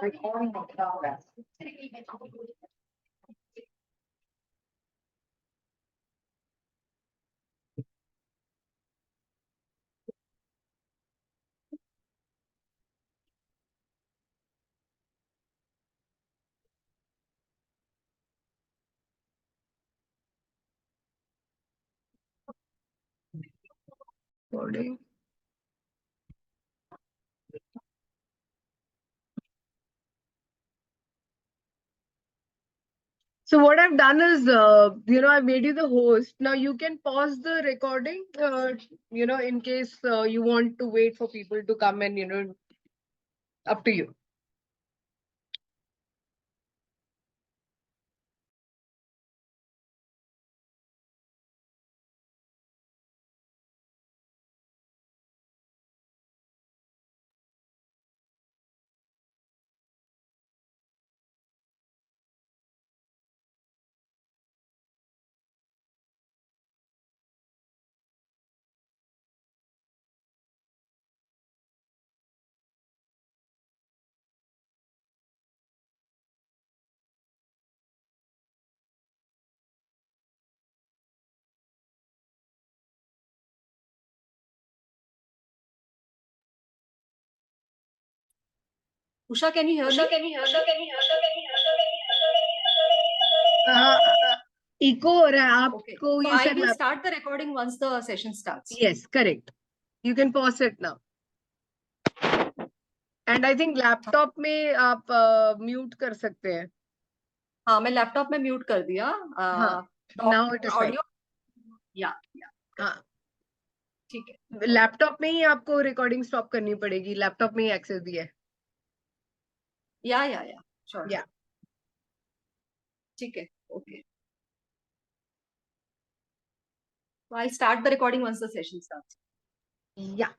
Recording in progress. Recording. So what I've done is, I've made you the host. Now you can pause the recording, in case you want to wait for people to come and, up to you. Usha, can you hear me? Echo हो रहा है Okay. आपको So ये I सब will start the recording once the session starts. Yes, correct. You can pause it now. And I think laptop में आप mute कर सकते हैं. हाँ, मैं लैपटॉप में म्यूट कर दिया. हाँ. Now it is fine. या हाँ. ठीक है. लैपटॉप में ही आपको रिकॉर्डिंग स्टॉप करनी पड़ेगी. लैपटॉप में ही एक्सेस दिया है. या श्योर. या ठीक है. Okay. So I'll start the recording once the session starts. या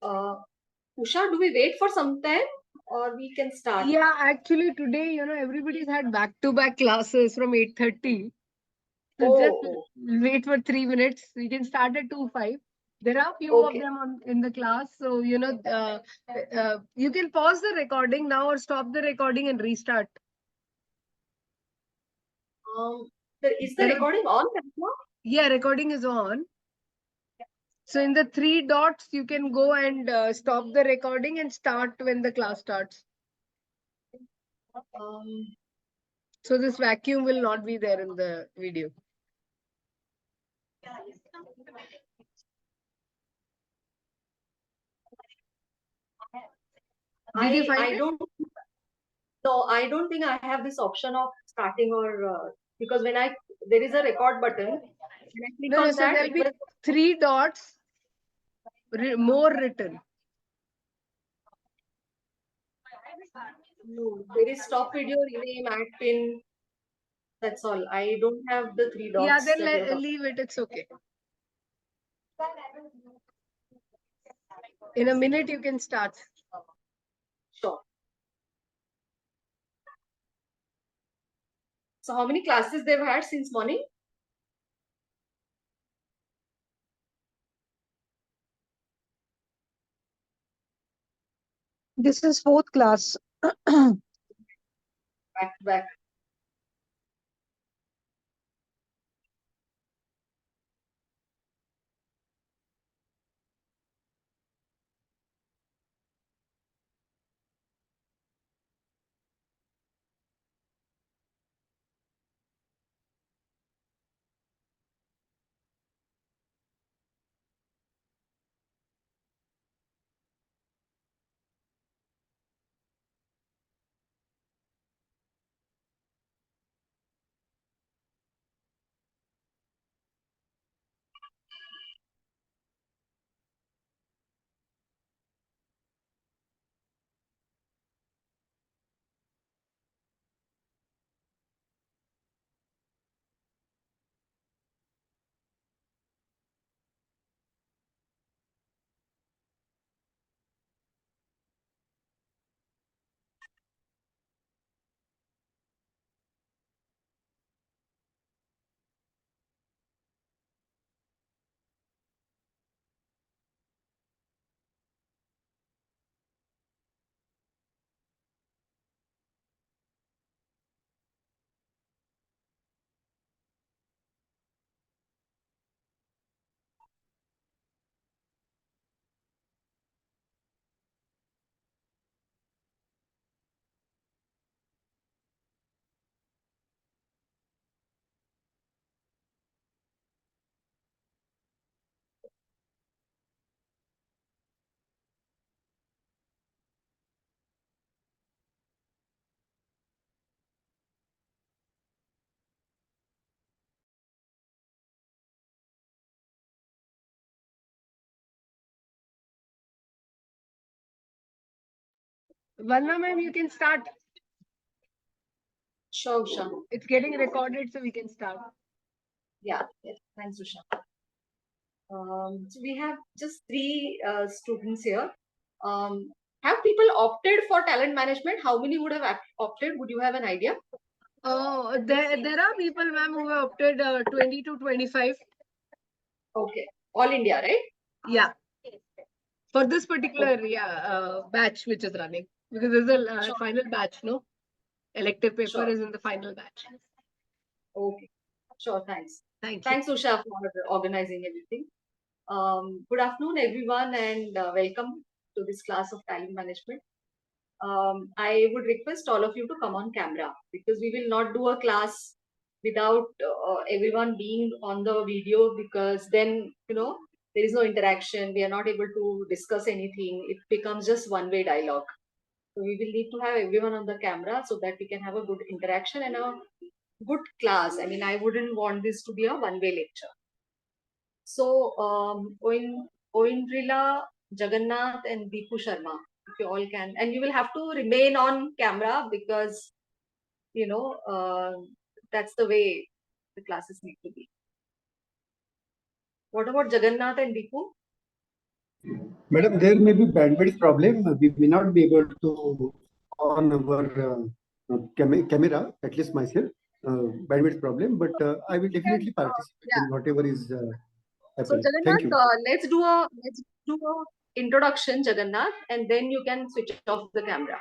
Uh, Usha, do we wait for some time or we can start? Yeah, actually today, everybody's had back-to-back classes from 8:30. So just Oh, wait for 3 minutes. We can start at 2:05. There are few of okay. them in the class. So, you can pause the recording now or stop the recording and restart. Um, is the There are, recording on camera? yeah, recording is on. So in the three dots, you can go and stop the recording and start when the class starts. Um, So this vacuum will not be there in the video. Did you find I it? don't. No, I don't think I have this option of starting or because when there is a record button, when I click No, on so that, there'll it be will. three dots, more written. No, there is stop video, rename, add pin. That's all. I don't have the three Yeah, dots then that you're talking. leave it. It's okay. In a minute, you can start. Sure. So how many classes they've had since morning? This is fourth class. Back to back. Vandana ma'am, you can start. Sure, Usha. It's getting recorded, so we can start. Yeah. Yes. Thanks, Usha. So we have just three students here. Have people opted for talent management? How many would have opted? Would you have an idea? Oh, there are people, ma'am, who have opted 20 to 25. Okay. All India, right? Yeah. For this Okay. particular batch which is running. Because there's a Sure. final batch, no? Elective paper Sure. is in the final batch. Okay. Sure. Thanks. Thank you. Thanks, Usha, for organizing everything. Good afternoon, everyone, and welcome to this class of talent management. I would request all of you to come on camera because we will not do a class without everyone being on the video because then, there is no interaction. We are not able to discuss anything. It becomes just one-way dialogue. So we will need to have everyone on the camera so that we can have a good interaction and a good class. I mean, I wouldn't want this to be a one-way lecture. So, Oindrila, Jagannath, and Deepu Sharma, if you all can, and you will have to remain on camera because you know that's the way the classes need to be. What about Jagannath and Deepu? Madam, there may be bandwidth problem. We may not be able to on our camera, at least myself, bandwidth problem, but I will definitely participate Yeah. in whatever is So happening. Thank Jagannath, you. let's do a introduction, Jagannath, and then you can switch off the camera.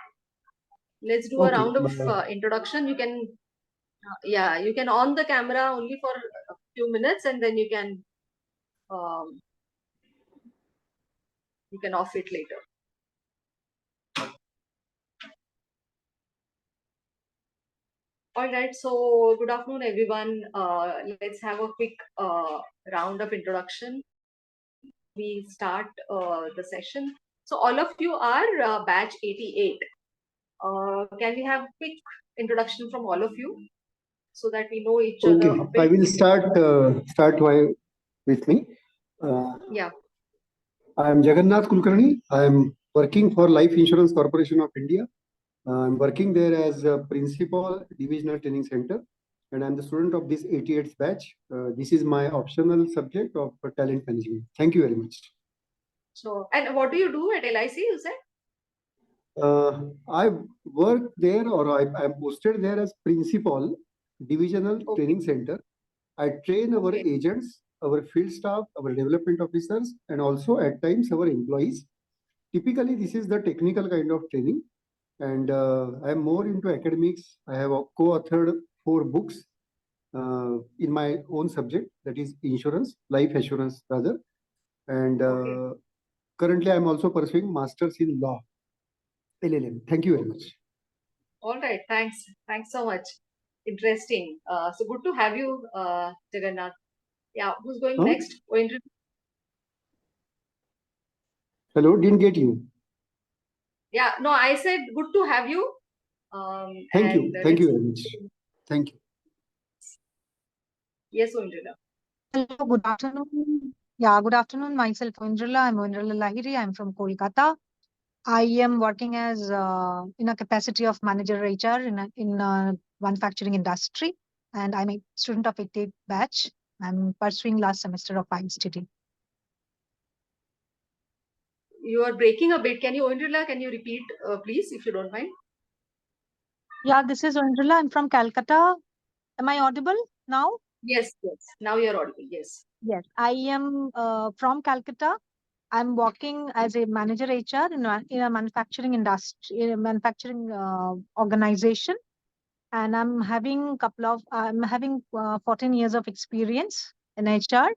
Let's do a Okay. round of introduction. You can, yeah, you can on the camera only for a few minutes, and then you can off it later. All right. So good afternoon, everyone. Let's have a quick round of introduction. We start the session. So all of you are batch 88. Can we have quick introduction from all of you so that we know each other Okay. a I bit? will start with me. Yeah. I am Jagannath Kulkarni. I am working for Life Insurance Corporation of India. I'm working there as a principal divisional training center, and I'm the student of this 88th batch. This is my optional subject of talent management. Thank you very much. So, and what do you do at LIC, you said? I work there, or I'm posted there as principal divisional training center. I train our agents, our field staff, our development officers, and also at times our employees. Typically, this is the technical kind of training, and I'm more into academics. I have co-authored 4 books in my own subject, that is insurance, life assurance rather. And currently, I'm also pursuing masters in law, LLM. Thank you very much. All right. Thanks. Thanks so much. Interesting. So good to have you, Jagannath. Yeah. Who's going next? Hello, didn't get you. Yeah. No, I said good to have you. Thank you. Thank you very much. Thank you. Yes, Oindrila. Hello, good afternoon. Yeah, good afternoon. Myself, Oindrila. I'm Oindrila Lahiri. I'm from Kolkata. I am working as in a capacity of manager HR in a manufacturing industry, and I'm a student of 88 batch. I'm pursuing last semester of ISTD. You are breaking a bit. Can you, Oindrila, can you repeat, please, if you don't mind? Yeah, this is Oindrila. I'm from Calcutta. Am I audible now? Yes, yes. Now you're audible. Yes. Yes, I am from Calcutta. I'm working as a manager HR in a manufacturing industry, in a manufacturing organization, and I'm having 14 years of experience in HR,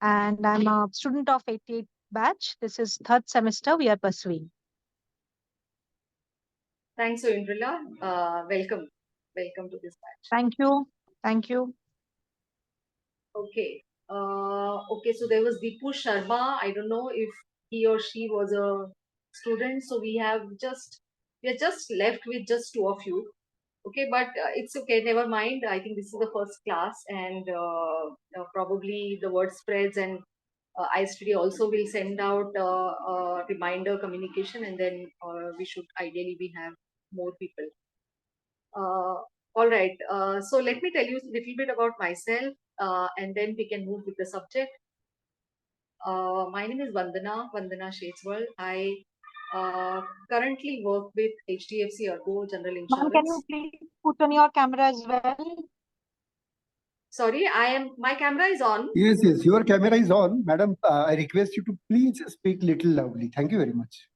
and I'm a student of 88 batch. This is 3rd semester we are pursuing. Thanks, Oindrila. Welcome. Welcome to this batch. Thank you. Thank you. Okay. Okay, so there was Deepu Sharma. I don't know if he or she was a student. So we are just left with just 2 of you. Okay, but it's okay. Never mind. I think this is the first class, and probably the word spreads, and ISTD also will send out a reminder communication, and then we should ideally have more people. All right. So let me tell you a little bit about myself, and then we can move with the subject. My name is Vandana Shejwal. I currently work with HDFC Ergo General Insurance. Ma'am, can you please put on your camera as well? Sorry, my camera is on. Yes, yes, your camera is on. Madam, I request you to please speak little loudly. Thank you very much.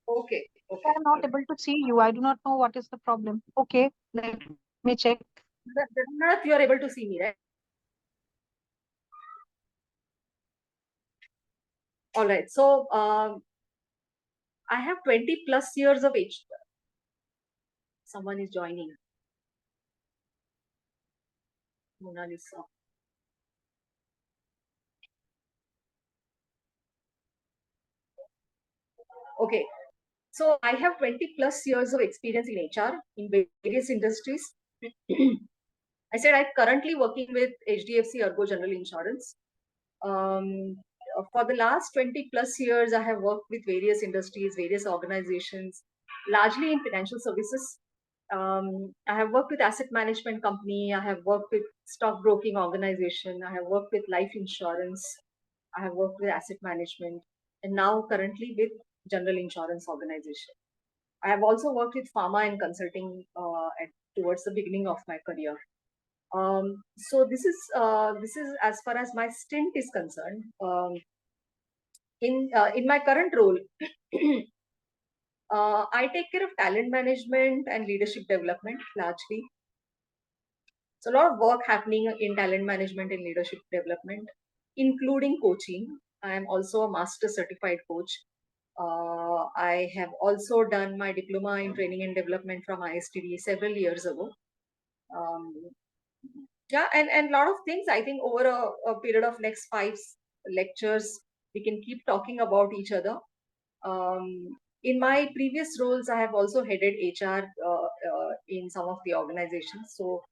Okay. Okay. I'm not able to see you. I do not know what is the problem. Okay, let me check. You are able to see me, right? All right. So I have 20 plus years of age. Someone is joining. Mona Lisa. Okay. So I have 20 plus years of experience in HR in various industries. I said I'm currently working with HDFC Ergo General Insurance. For the last 20 plus years, I have worked with various industries, various organizations, largely in financial services. I have worked with asset management company. I have worked with stock broking organization. I have worked with life insurance. I have worked with asset management. and now currently with general insurance organization. I have also worked with pharma and consulting towards the beginning of my career. So this is as far as my stint is concerned. In my current role, I take care of talent management and leadership development largely. So a lot of work happening in talent management and leadership development, including coaching. I am also a master certified coach. I have also done my diploma in training and development from ISTD several years ago. Um, yeah, and a lot of things. I think over a period of next 5 lectures, we can keep talking about each other. In my previous roles, I have also headed HR in some of the organizations. So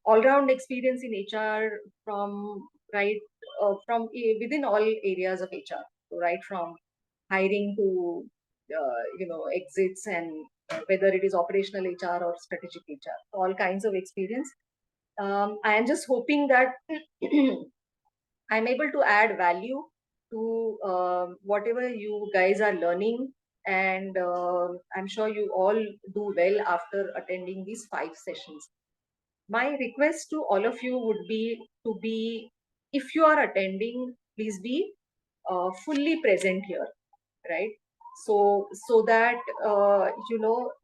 all-round experience in HR from within all areas of HR. So right from hiring to exits, and whether it is operational HR or strategic HR, all kinds of experience. I am just hoping that I'm able to add value to whatever you guys are learning, and I'm sure you all do well after attending these 5 sessions. My request to all of you would be to be, if you are attending, please be fully present here, right? So that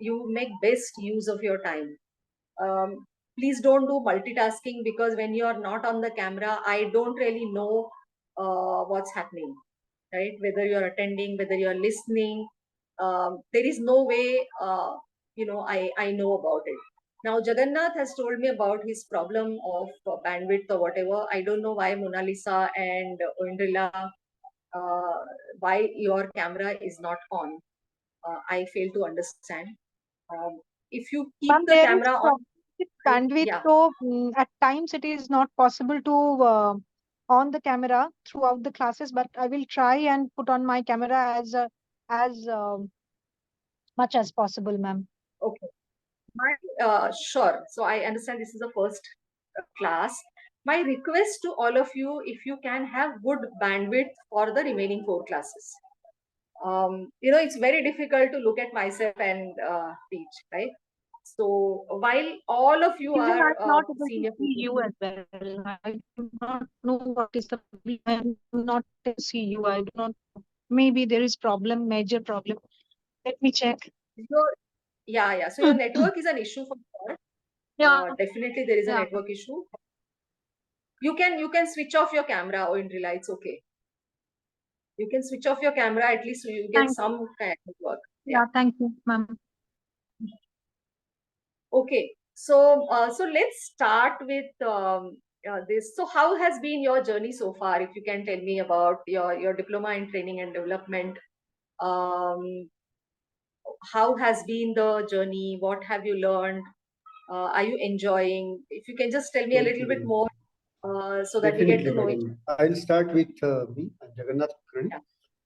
you make best use of your time. Please don't do multitasking, because when you are not on the camera, I don't really know what's happening, right? Whether you're attending, whether you're listening, there is no way I know about it. Now Jagannath has told me about his problem of bandwidth or whatever. I don't know why Mona Lisa and Oindrila, uh, why your camera is not on. I fail to understand. Um, if you keep Ma'am, the there is camera on, problem with bandwidth, yeah, so at times it is not possible to on the camera throughout the classes. But I will try and put on my camera as much as possible, ma'am. okay. Sure. So I understand this is the first class. My request to all of you, if you can have good bandwidth for the remaining 4 classes. It's very difficult to look at myself and teach, right? So while all of you Even are I'm not able to senior see people, you as well. I do not know what is the problem. I do not see you. I do not. Maybe there is problem, major problem. Let me check. your, yeah. So your network is an issue for sure. Yeah, Definitely there is a yeah. network issue. You can switch off your camera, or in real life, it's okay. You can switch off your camera, at least so you get Thank some kind of work. yeah, thank you, ma'am. Okay, so let's start with this. So how has been your journey so far? If you can tell me about your diploma in training and development, um, how has been the journey? What have you learned? Are you enjoying? If you can just tell me a little bit Okay. more, so that we get Definitely, to know each madam. I'll start with me, I'm Jagannath.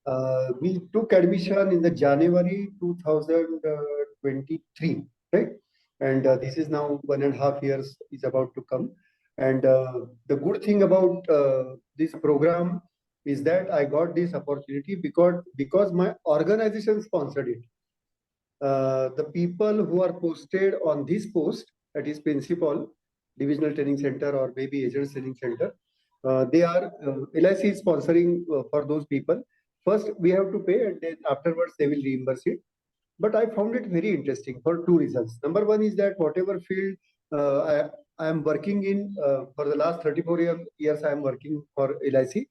other. We took admission in the January 2023, right? And this is now 1.5 years is about to come. And the good thing about this program is that I got this opportunity because my organization sponsored it. The people who are posted on this post, that is principal, divisional training center, or maybe agent training center, they are LIC is sponsoring for those people. First, we have to pay, and then afterwards they will reimburse it. But I found it very interesting for 2 reasons. Number one is that whatever field I am working in for the last 34 years, I am working for LIC.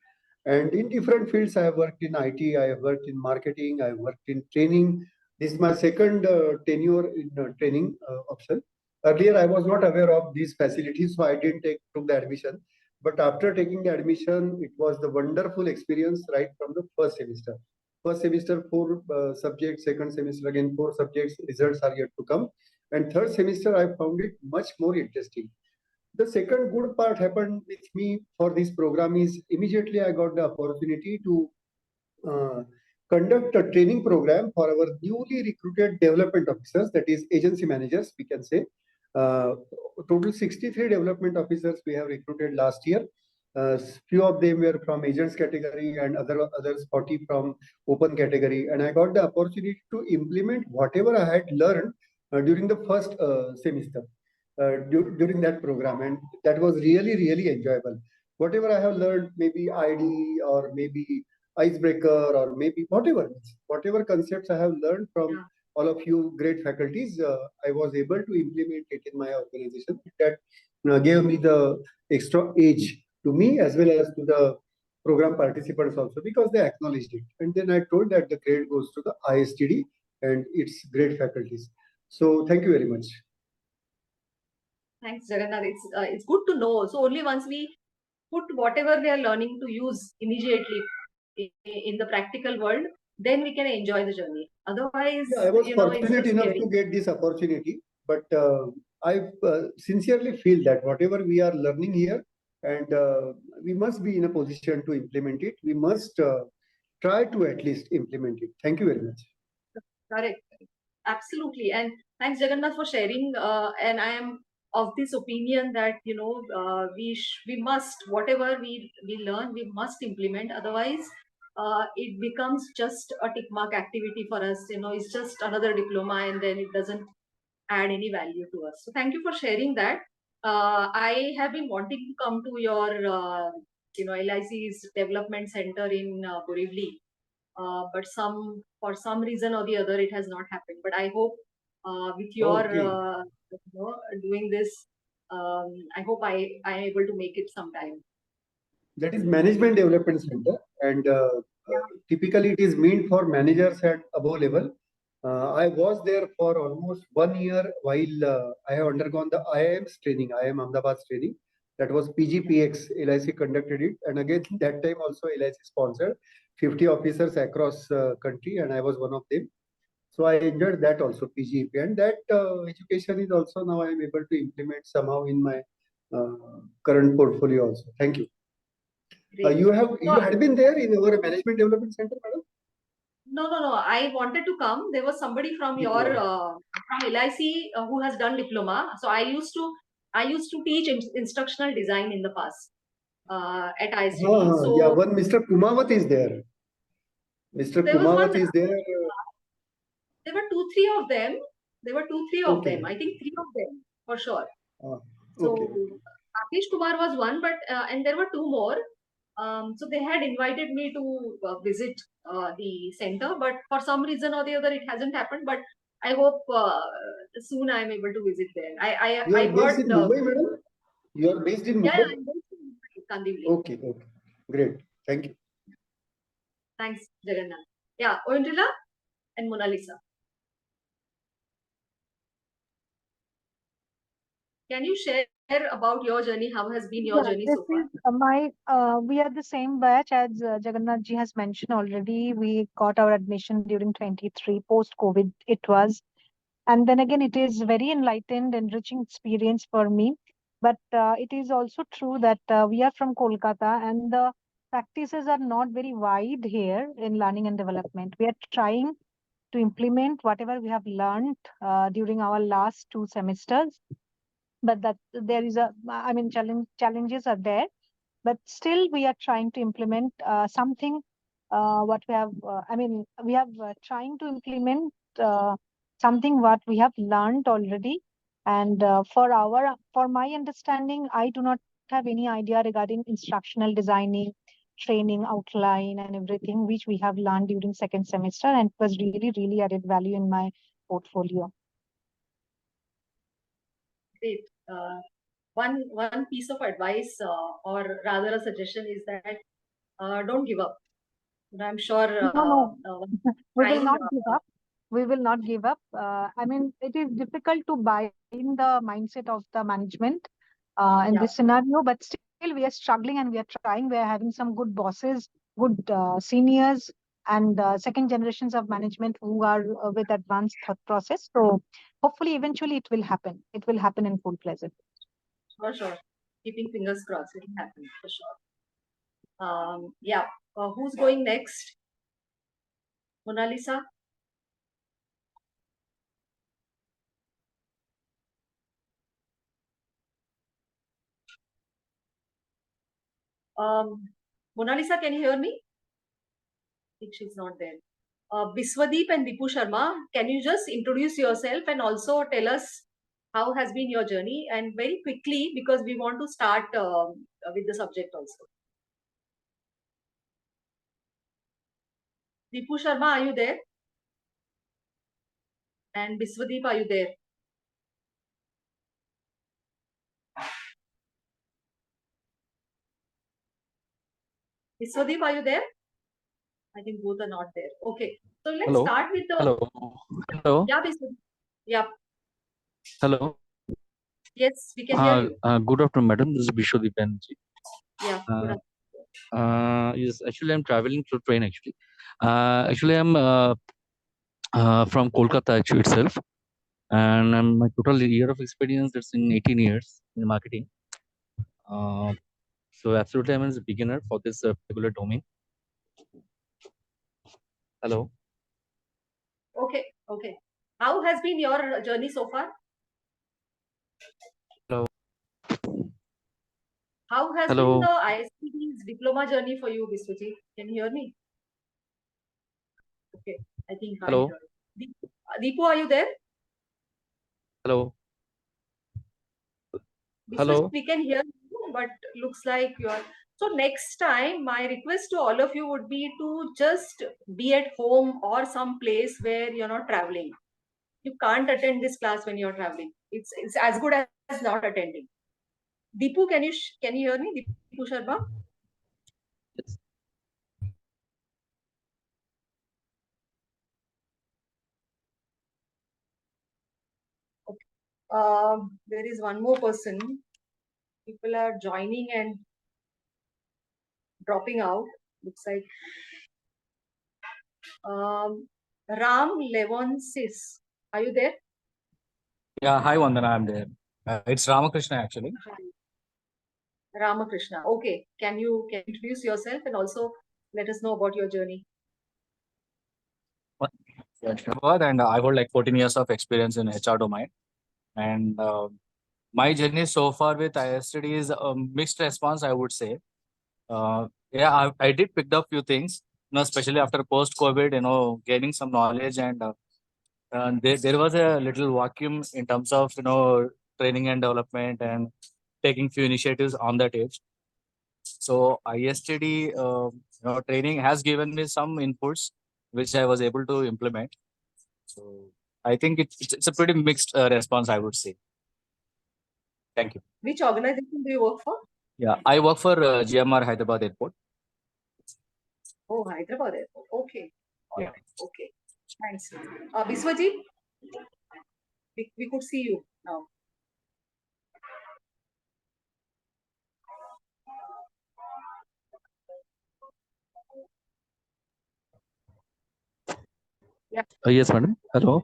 And in different fields, I have worked in IT, I have worked in marketing, I have worked in training. This is my second tenure in training option. Earlier, I was not aware of these facilities, so I didn't took the admission. But after taking the admission, it was the wonderful experience right from the first semester. First semester, 4 subjects, second semester, again, 4 subjects, results are yet to come. And third semester, I found it much more interesting. The second good part happened with me for this program is immediately I got the opportunity to uh, conduct a training program for our newly recruited development officers, that is agency managers, we can say. Total 63 development officers we have recruited last year. Few of them were from agents category and others 40 from open category. And I got the opportunity to implement whatever I had learned during the first semester during that program. And that was really, really enjoyable. Whatever I have learned, maybe ID or maybe icebreaker or maybe whatever concepts I have learned from all of you great faculties, I was able to implement it in my organization. That gave me the extra edge to me as well as to the program participants also, because they acknowledged it. And then I told that the credit goes to the ISTD and its great faculties. So thank you very much. Thanks, Jagannath. It's good to know. So only once we put whatever we are learning to use immediately in the practical world, then we can enjoy the journey. Otherwise, I was it's fortunate just enough scary. to get this opportunity, but I sincerely feel that whatever we are learning here, and we must be in a position to implement it. We must try to at least implement it. Thank you very much. Correct. Absolutely. And thanks, Jagannath, for sharing. And I am of this opinion that, we must, whatever we learn, we must implement. Otherwise, it becomes just a tick mark activity for us. It's just another diploma and then it doesn't add any value to us. So thank you for sharing that. I have been wanting to come to your, LIC's development center in Borivali. But for some reason or the other, it has not happened. But I hope with your doing this, I hope I am able to make it sometime. That is Management Development Center, and typically it is meant for managers at above level. I was there for almost 1 year while I have undergone the IIM's training, IIM Ahmedabad's training. That was PGPX, LIC conducted it. And again, that time also LIC sponsored 50 officers across country, and I was one of them. So I enjoyed that also, PGEP. And that education is also now I am able to implement somehow in my current portfolio also. Thank you. You had been there in our Management Development Center, madam? No. I wanted to come. There was somebody from your from LIC who has done diploma. So I used to teach instructional design in the past at ISTD. Yeah, one Mr. Kumawat is there. Mr. Kumawat is there. There were three of them. I think 3 of them for sure. So Rakesh Kumar was one, but and there were 2 more. So they had invited me to visit the center, but for some reason or the other, it hasn't happened. But I hope soon I am able to visit there. You are based in Mumbai, madam? You are based in Mumbai? Yeah, I'm based in Kandivali. Okay. Great. Thank you. Thanks, Jagannath. Yeah, Oindrila and Mona Lisa. Can you share about your journey? How has been your journey so far? We are the same batch as Jagannath ji has mentioned already. We got our admission during 23 post-COVID it was. And then again, it is very enlightened, enriching experience for me. But it is also true that we are from Kolkata and the practices are not very wide here in learning and development. We are trying to implement whatever we have learned during our last 2 semesters. But that there is challenges are there. But still, we are trying to implement something. What we have, we have trying to implement something what we have learned already. And for my understanding, I do not have any idea regarding instructional designing, training, outline, and everything which we have learned during 2nd semester, and it was really added value in my portfolio. Great. One piece of advice, or rather a suggestion, is that don't give up. I'm sure. No. We will not give up. We will not give up. It is difficult to bind the mindset of the management in this scenario, but still we are struggling and we are trying. We are having some good bosses, good seniors, and second generations of management who are with advanced thought process. So hopefully, eventually, it will happen. It will happen in full pleasure. For sure. Keeping fingers crossed, it will happen for sure. Who's going next? Mona Lisa? Mona Lisa, can you hear me? I think she's not there. Biswadeep and Dipu Sharma, can you just introduce yourself and also tell us how has been your journey, and very quickly because we want to start with the subject also. Dipu Sharma, are you there? And Biswadeep, are you there? Biswadeep, are you there? I think both are not there. Okay. So let's start with the... Hello. Hello. Yeah, Biswadeep. Yeah. Hello. Yes, we can hear you. Good afternoon, madam. This is Bishwadip Banerjee. Yeah. Good Yes, actually, I'm traveling through train. Actually, I'm from Kolkata actually itself, and my total year of experience that's in 18 years in marketing. So absolutely, I'm a beginner for this particular domain. Hello. Okay. Okay. How has been your journey so far? Hello. How has Hello. been the ISTD's diploma journey for you, Biswaji? Can you hear me? Okay, I think I Hello. heard. Deepu, are you there? Hello. Biswaji, Hello. we can hear you, but looks like you are. So next time, my request to all of you would be to just be at home or some place where you're not traveling. You can't attend this class when you're traveling. It's as good as not attending. Deepu, can you hear me? Deepu Sharma? Yes. Okay. There is one more person. People are joining and dropping out. Looks like Ram Levonsis. Are you there? Yeah, hi Vandana, I'm there. It's Ramakrishna actually. Hi. Ramakrishna. Okay. Can you introduce yourself and also let us know about your journey? Yeah, sure. And I hold like 14 years of experience in HR domain. And my journey so far with ISTD is a mixed response, I would say. Yeah, I did pick up few things, especially after post-COVID, gaining some knowledge and there was a little vacuum in terms of, training and development and taking few initiatives on that age. So ISTD, training has given me some inputs which I was able to implement. So I think it's a pretty mixed response, I would say. Thank you. Which organization do you work for? Yeah, I work for GMR Hyderabad Airport. Oh, Hyderabad Airport. Okay. All Yeah. right. Okay. Thanks. Biswaji, we could see you now. Yeah. Yes, madam. Hello.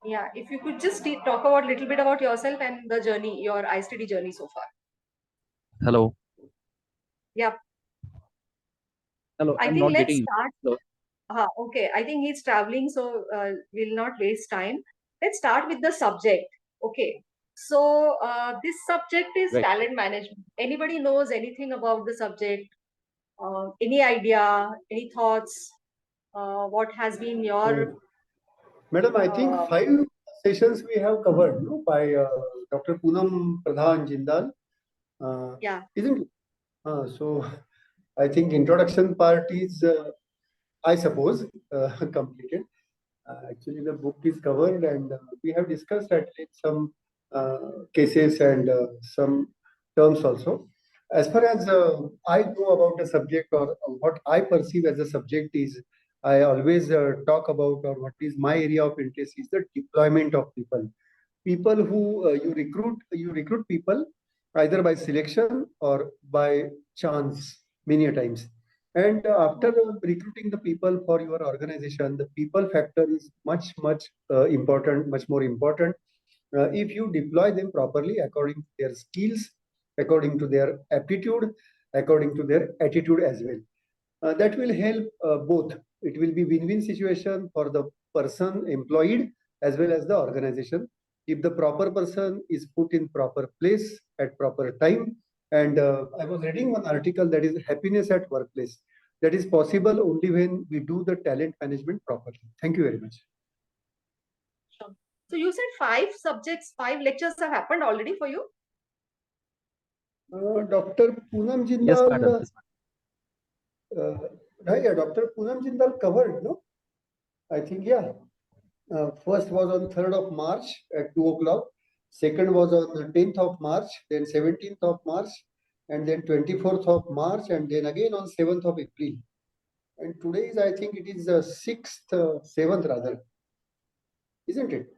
Yeah. If you could just talk about a little bit about yourself and the journey, your ISTD journey so far. Hello. Yeah. Hello. I I'm think not let's getting you. start. Hello. Okay. I think he's traveling, so we'll not waste time. Let's start with the subject. Okay. So this subject is Right. talent management. Anybody knows anything about the subject? Any idea? Any thoughts? What has been your... So, Madam, I think 5 sessions we have covered, no, by Dr. Poonam Pradhan Jindal. Yeah. Isn't it? So I think introduction part is, I suppose, completed. Actually, the book is covered, and we have discussed at least some cases and some terms also. As far as I know about the subject, or what I perceive as a subject is, I always talk about, or what is my area of interest is the deployment of people. People who you recruit people either by selection or by chance many a times. And after recruiting the people for your organization, the people factor is much important, much more important. If you deploy them properly according to their skills, according to their aptitude, according to their attitude as well. That will help both. It will be win-win situation for the person employed as well as the organization. If the proper person is put in proper place at proper time, And I was reading one article that is happiness at workplace. That is possible only when we do the talent management properly. Thank you very much. Sure. So you said 5 subjects, 5 lectures have happened already for you? Dr. Poonam Jindal. Yes, madam. Yeah, Dr. Poonam Jindal covered, no? I think, yeah. First was on 3rd of March at 2 o'clock. Second was on the 10th of March, then 17th of March, and then 24th of March, and then again on 7th of April. And today is, I think it is the 6th, 7th rather, isn't it?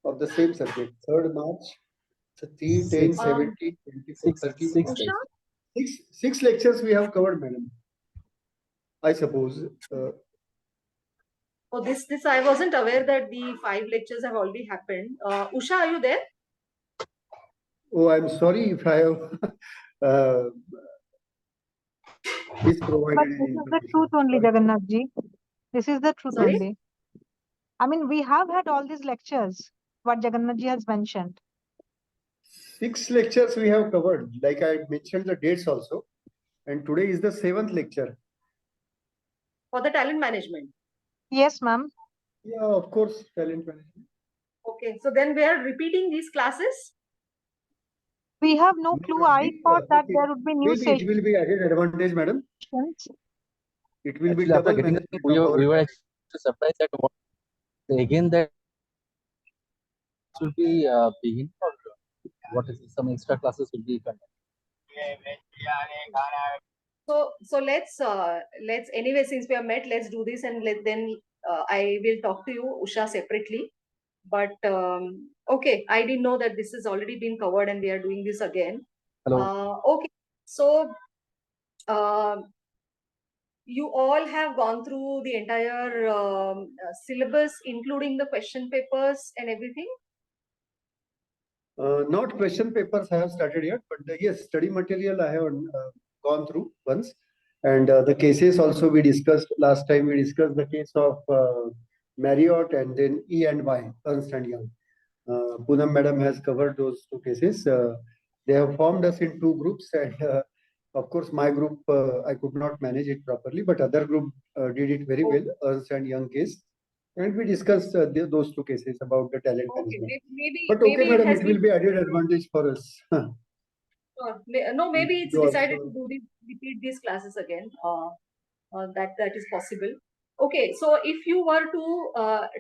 Of the same subject. 3rd March, 3, 10, 17, 24, 13. Six lectures we have covered, madam. I suppose. Oh, this I wasn't aware that the 5 lectures have already happened. Usha, are you there? Oh, I'm sorry if I have misprovided. But this is the truth only, Jagannath ji. This is the truth Sorry? only. I mean, we have had all these lectures, what Jagannath ji has mentioned. 6 lectures we have covered, like I mentioned the dates also. And today is the 7th lecture. For the talent management? Yes, ma'am. Yeah, of course, talent management. Okay, so then we are repeating these classes? We have no clue. I thought that there would be new Maybe it will be added advantage, madam. It will be Actually, after double getting management. we were actually surprised that again that will be begin or what is it, some extra classes will be conducted. So let's anyway, since we have met, let's do this, and then I will talk to you, Usha, separately. But okay, I didn't know that this has already been covered and we are doing this again. Hello. Okay, so you all have gone through the entire syllabus, including the question papers and everything? Not question papers I have started yet, but yes, study material I have gone through once. And the cases also we discussed last time. We discussed the case of Marriott and then E and Y, Ernst and Young. Poonam madam has covered those 2 cases. They have formed us in 2 groups, and of course, my group I could not manage it properly, but other group did it very well. Ernst and Young case, and we discussed those 2 cases about the talent management. But okay, maybe madam, it will be added advantage for us. No, maybe it's decided to do repeat these classes again. That is possible. Okay, so if you were to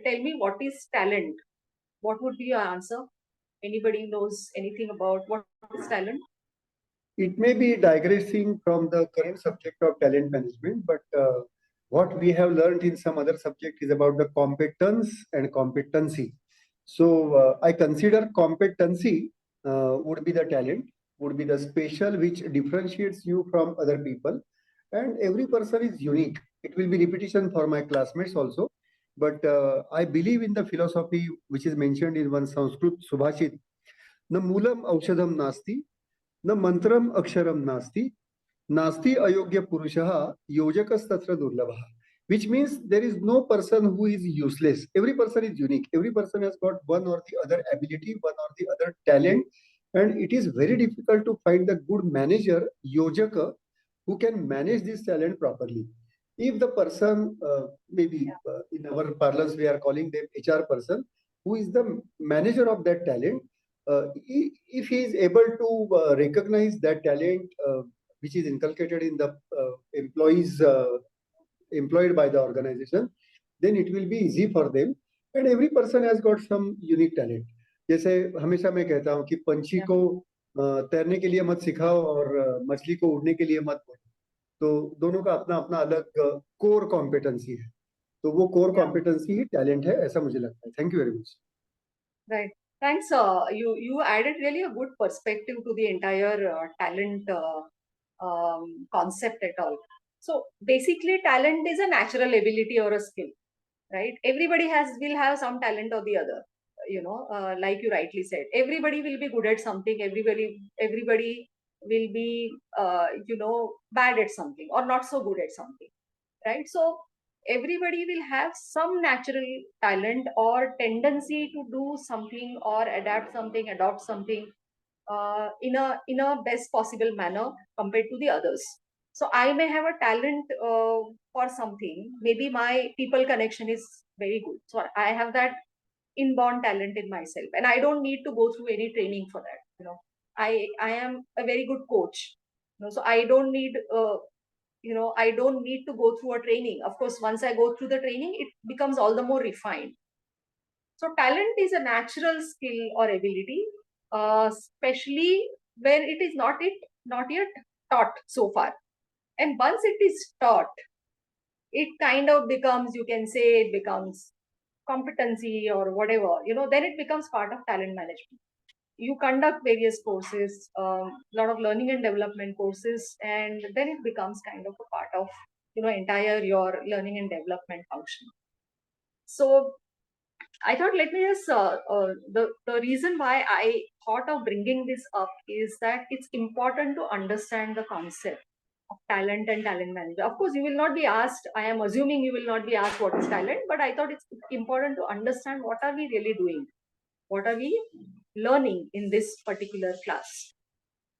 tell me what is talent, what would be your answer? Anybody knows anything about what is talent? It may be digressing from the current subject of talent management, but what we have learned in some other subject is about the competence and competency. So I consider competency would be the talent, would be the special which differentiates you from other people. And every person is unique. It will be repetition for my classmates also. But I believe in the philosophy which is mentioned in one Sanskrit Subhashit. Na moolam aushadam nasti, न मंत्रम अक्षरम नास्ति अयोग्य पुरुषः योजकस्तत्र दुर्लभः, which means there is no person who is useless. Every person is unique. Every person has got one or the other ability, one or the other talent, and it is very difficult to find the good manager, yojaka, who can manage this talent properly. If the person, maybe in our parlance we are calling them HR person, who is the manager of that talent, if he is able to recognize that talent which is inculcated in the employees employed by the organization, then it will be easy for them. And every person has got some unique talent. जैसे हमेशा मैं कहता हूँ कि पंछी को तैरने के लिए मत सिखाओ और मछली को उड़ने के लिए मत बोलो, तो दोनों का अपना अपना अलग कोर कॉम्पिटेंसी है, तो वो कोर कॉम्पिटेंसी ही टैलेंट है, ऐसा मुझे लगता है. Thank you very much. Right. Thanks. You added really a good perspective to the entire talent concept at all. So basically, talent is a natural ability or a skill, right? Everybody will have some talent or the other. You know, like you rightly said, everybody will be good at something. Everybody will be bad at something or not so good at something, right? So everybody will have some natural talent or tendency to do something or adapt something, adopt something in a best possible manner compared to the others. So I may have a talent for something. Maybe my people connection is very good. So I have that inborn talent in myself, and I don't need to go through any training for that. I am a very good coach. So I don't need I don't need to go through a training. Of course, once I go through the training, it becomes all the more refined. So talent is a natural skill or ability, especially when it is not yet taught so far. And once it is taught, it kind of becomes, you can say, it becomes competency or whatever. Then it becomes part of talent management. You conduct various courses, a lot of learning and development courses, and then it becomes kind of a part of entire your learning and development function. So I thought, let me just the reason why I thought of bringing this up is that it's important to understand the concept of talent and talent management. Of course, you will not be asked. I am assuming you will not be asked what is talent, but I thought it's important to understand what are we really doing, what are we learning in this particular class.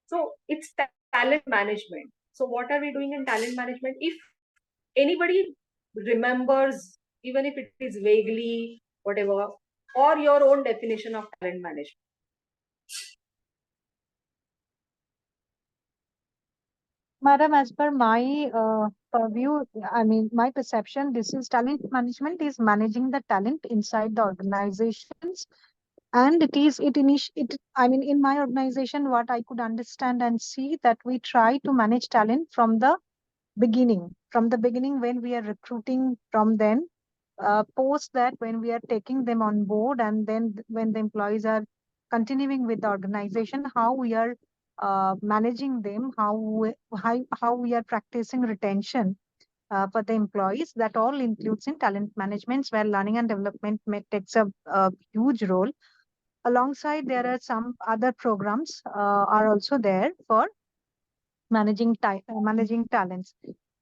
So it's talent management. So what are we doing in talent management? If anybody remembers, even if it is vaguely, whatever, or your own definition of talent management. Madam, as per my purview, I mean, my perception, this is talent management is managing the talent inside the organizations. And I mean, in my organization, what I could understand and see that we try to manage talent from the beginning when we are recruiting from them, post that when we are taking them on board, and then when the employees are continuing with the organization, how we are managing them, how we are practicing retention for the employees. That all includes in talent management, where learning and development takes a huge role. Alongside, there are some other programs are also there for managing talents.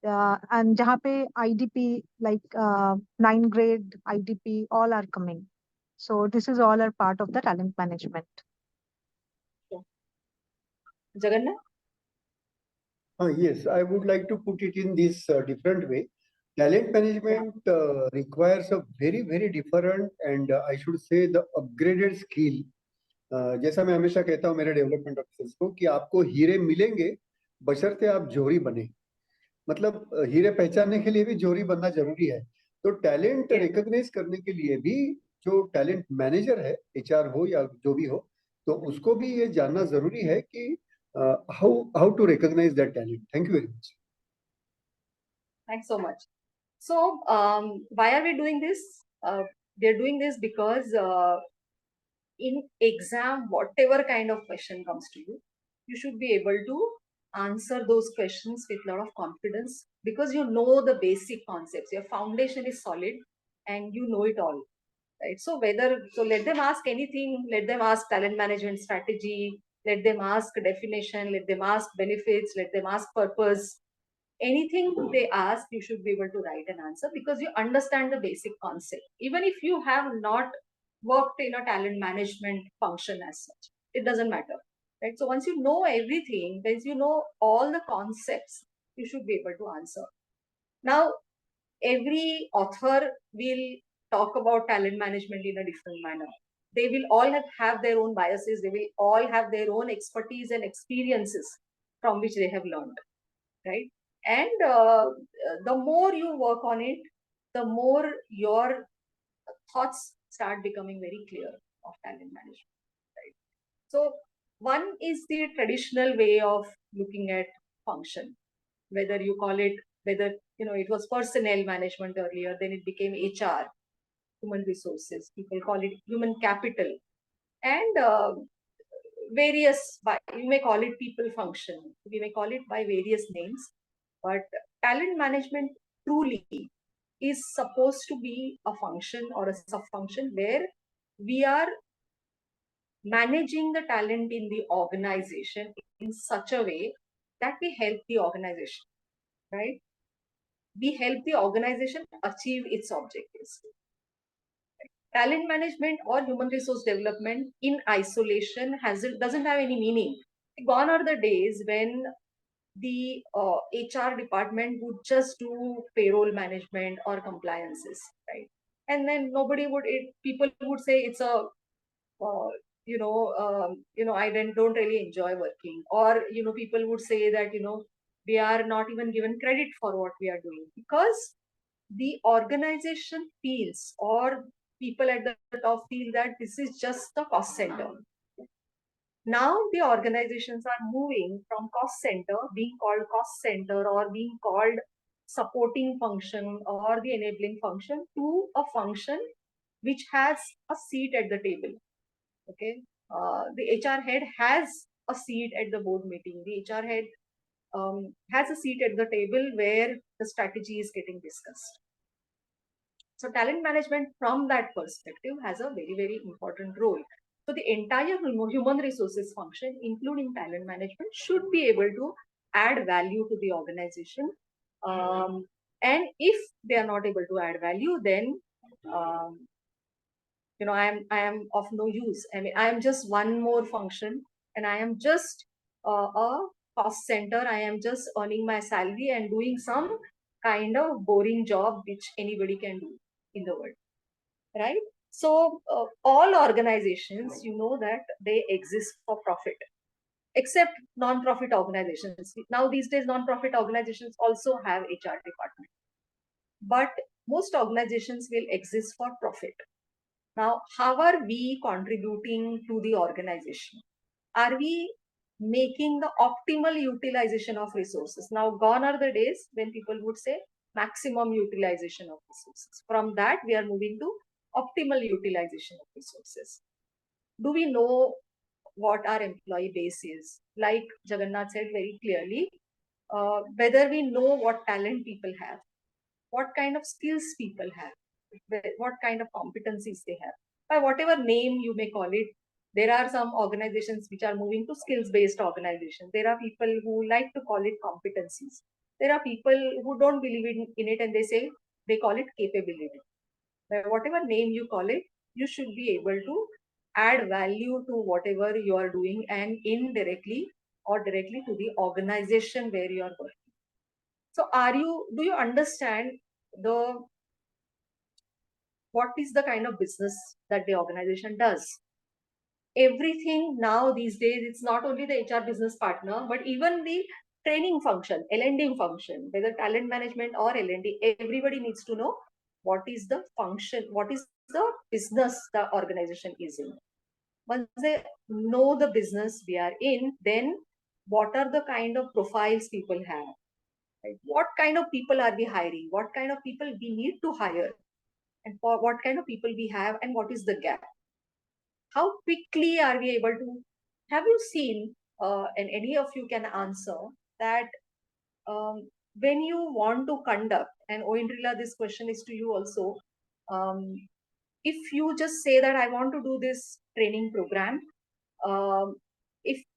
And jahan pe IDP, like 9 grade IDP, all are coming. So this is all are part of the talent management. Jagannath? Yes, I would like to put it in this different way. Talent management requires a very, very different and I should say the upgraded skill. जैसा मैं हमेशा कहता हूँ मेरे development officers को कि आपको हीरे मिलेंगे बशर्ते आप जोहरी बने. मतलब हीरे पहचानने के लिए भी जोहरी बनना जरूरी है. तो टैलेंट रिकॉग्नाइज करने के लिए भी जो टैलेंट मैनेजर है, एचआर हो या जो भी हो, तो उसको भी ये जानना जरूरी है कि how to recognize that talent. Thank you very much. Thanks so much. So why are we doing this? We're doing this because in exam, whatever kind of question comes to you, you should be able to answer those questions with a lot of confidence, because you know the basic concepts. Your foundation is solid and you know it all. Right? So let them ask anything, let them ask talent management strategy, let them ask definition, let them ask benefits, let them ask purpose. Anything they ask, you should be able to write an answer because you understand the basic concept. Even if you have not worked in a talent management function as such, it doesn't matter. Right? So once you know everything, once you know all the concepts, you should be able to answer. Now, every author will talk about talent management in a different manner. They will all have their own biases. They will all have their own expertise and experiences from which they have learned, right? And the more you work on it, the more your thoughts start becoming very clear of talent management, right? So one is the traditional way of looking at function, whether you call it, whether it was personnel management earlier, then it became HR, human resources. People call it human capital, and you may call it people function. We may call it by various names, but talent management truly is supposed to be a function or a sub-function where we are managing the talent in the organization in such a way that we help the organization, right? We help the organization achieve its objectives. talent management or human resource development in isolation doesn't have any meaning. Gone are the days when the HR department would just do payroll management or compliances, right? And then people would say it's a uh, I don't really enjoy working, or people would say that we are not even given credit for what we are doing, because the organization feels, or people at the top feel, that this is just the cost center. Now the organizations are moving from cost center, being called cost center, or being called supporting function or the enabling function, to a function which has a seat at the table. Okay, the HR head has a seat at the board meeting. The HR head has a seat at the table where the strategy is getting discussed. So talent management from that perspective has a very, very important role. So the entire human resources function, including talent management, should be able to add value to the organization. And if they are not able to add value, then I am of no use. I mean, I am just one more function, and I am just a cost center. I am just earning my salary and doing some kind of boring job which anybody can do in the world, right? So all organizations, that they exist for profit, except non-profit organizations. Now these days, non-profit organizations also have HR department, but most organizations will exist for profit. Now, how are we contributing to the organization? Are we making the optimal utilization of resources? Now, gone are the days when people would say maximum utilization of resources. From that, we are moving to optimal utilization of resources. Do we know what our employee base is? Like Jagannath said very clearly, whether we know what talent people have, what kind of skills people have, what kind of competencies they have. By whatever name you may call it, there are some organizations which are moving to skills-based organizations. There are people who like to call it competencies. There are people who don't believe in it, and they call it capability. By whatever name you call it, you should be able to add value to whatever you are doing, and indirectly or directly to the organization where you are working. So do you understand what is the kind of business that the organization does? Everything now these days, it's not only the HR business partner, but even the training function, L&D function, whether talent management or L&D, everybody needs to know what is the function, what is the business the organization is in. Once they know the business we are in, then what are the kind of profiles people have? Right? What kind of people are we hiring? What kind of people we need to hire? And for what kind of people we have, and what is the gap? How quickly are we able to? Have you seen, and any of you can answer, that when you want to conduct, and Oindrila, this question is to you also, if you just say that I want to do this training program,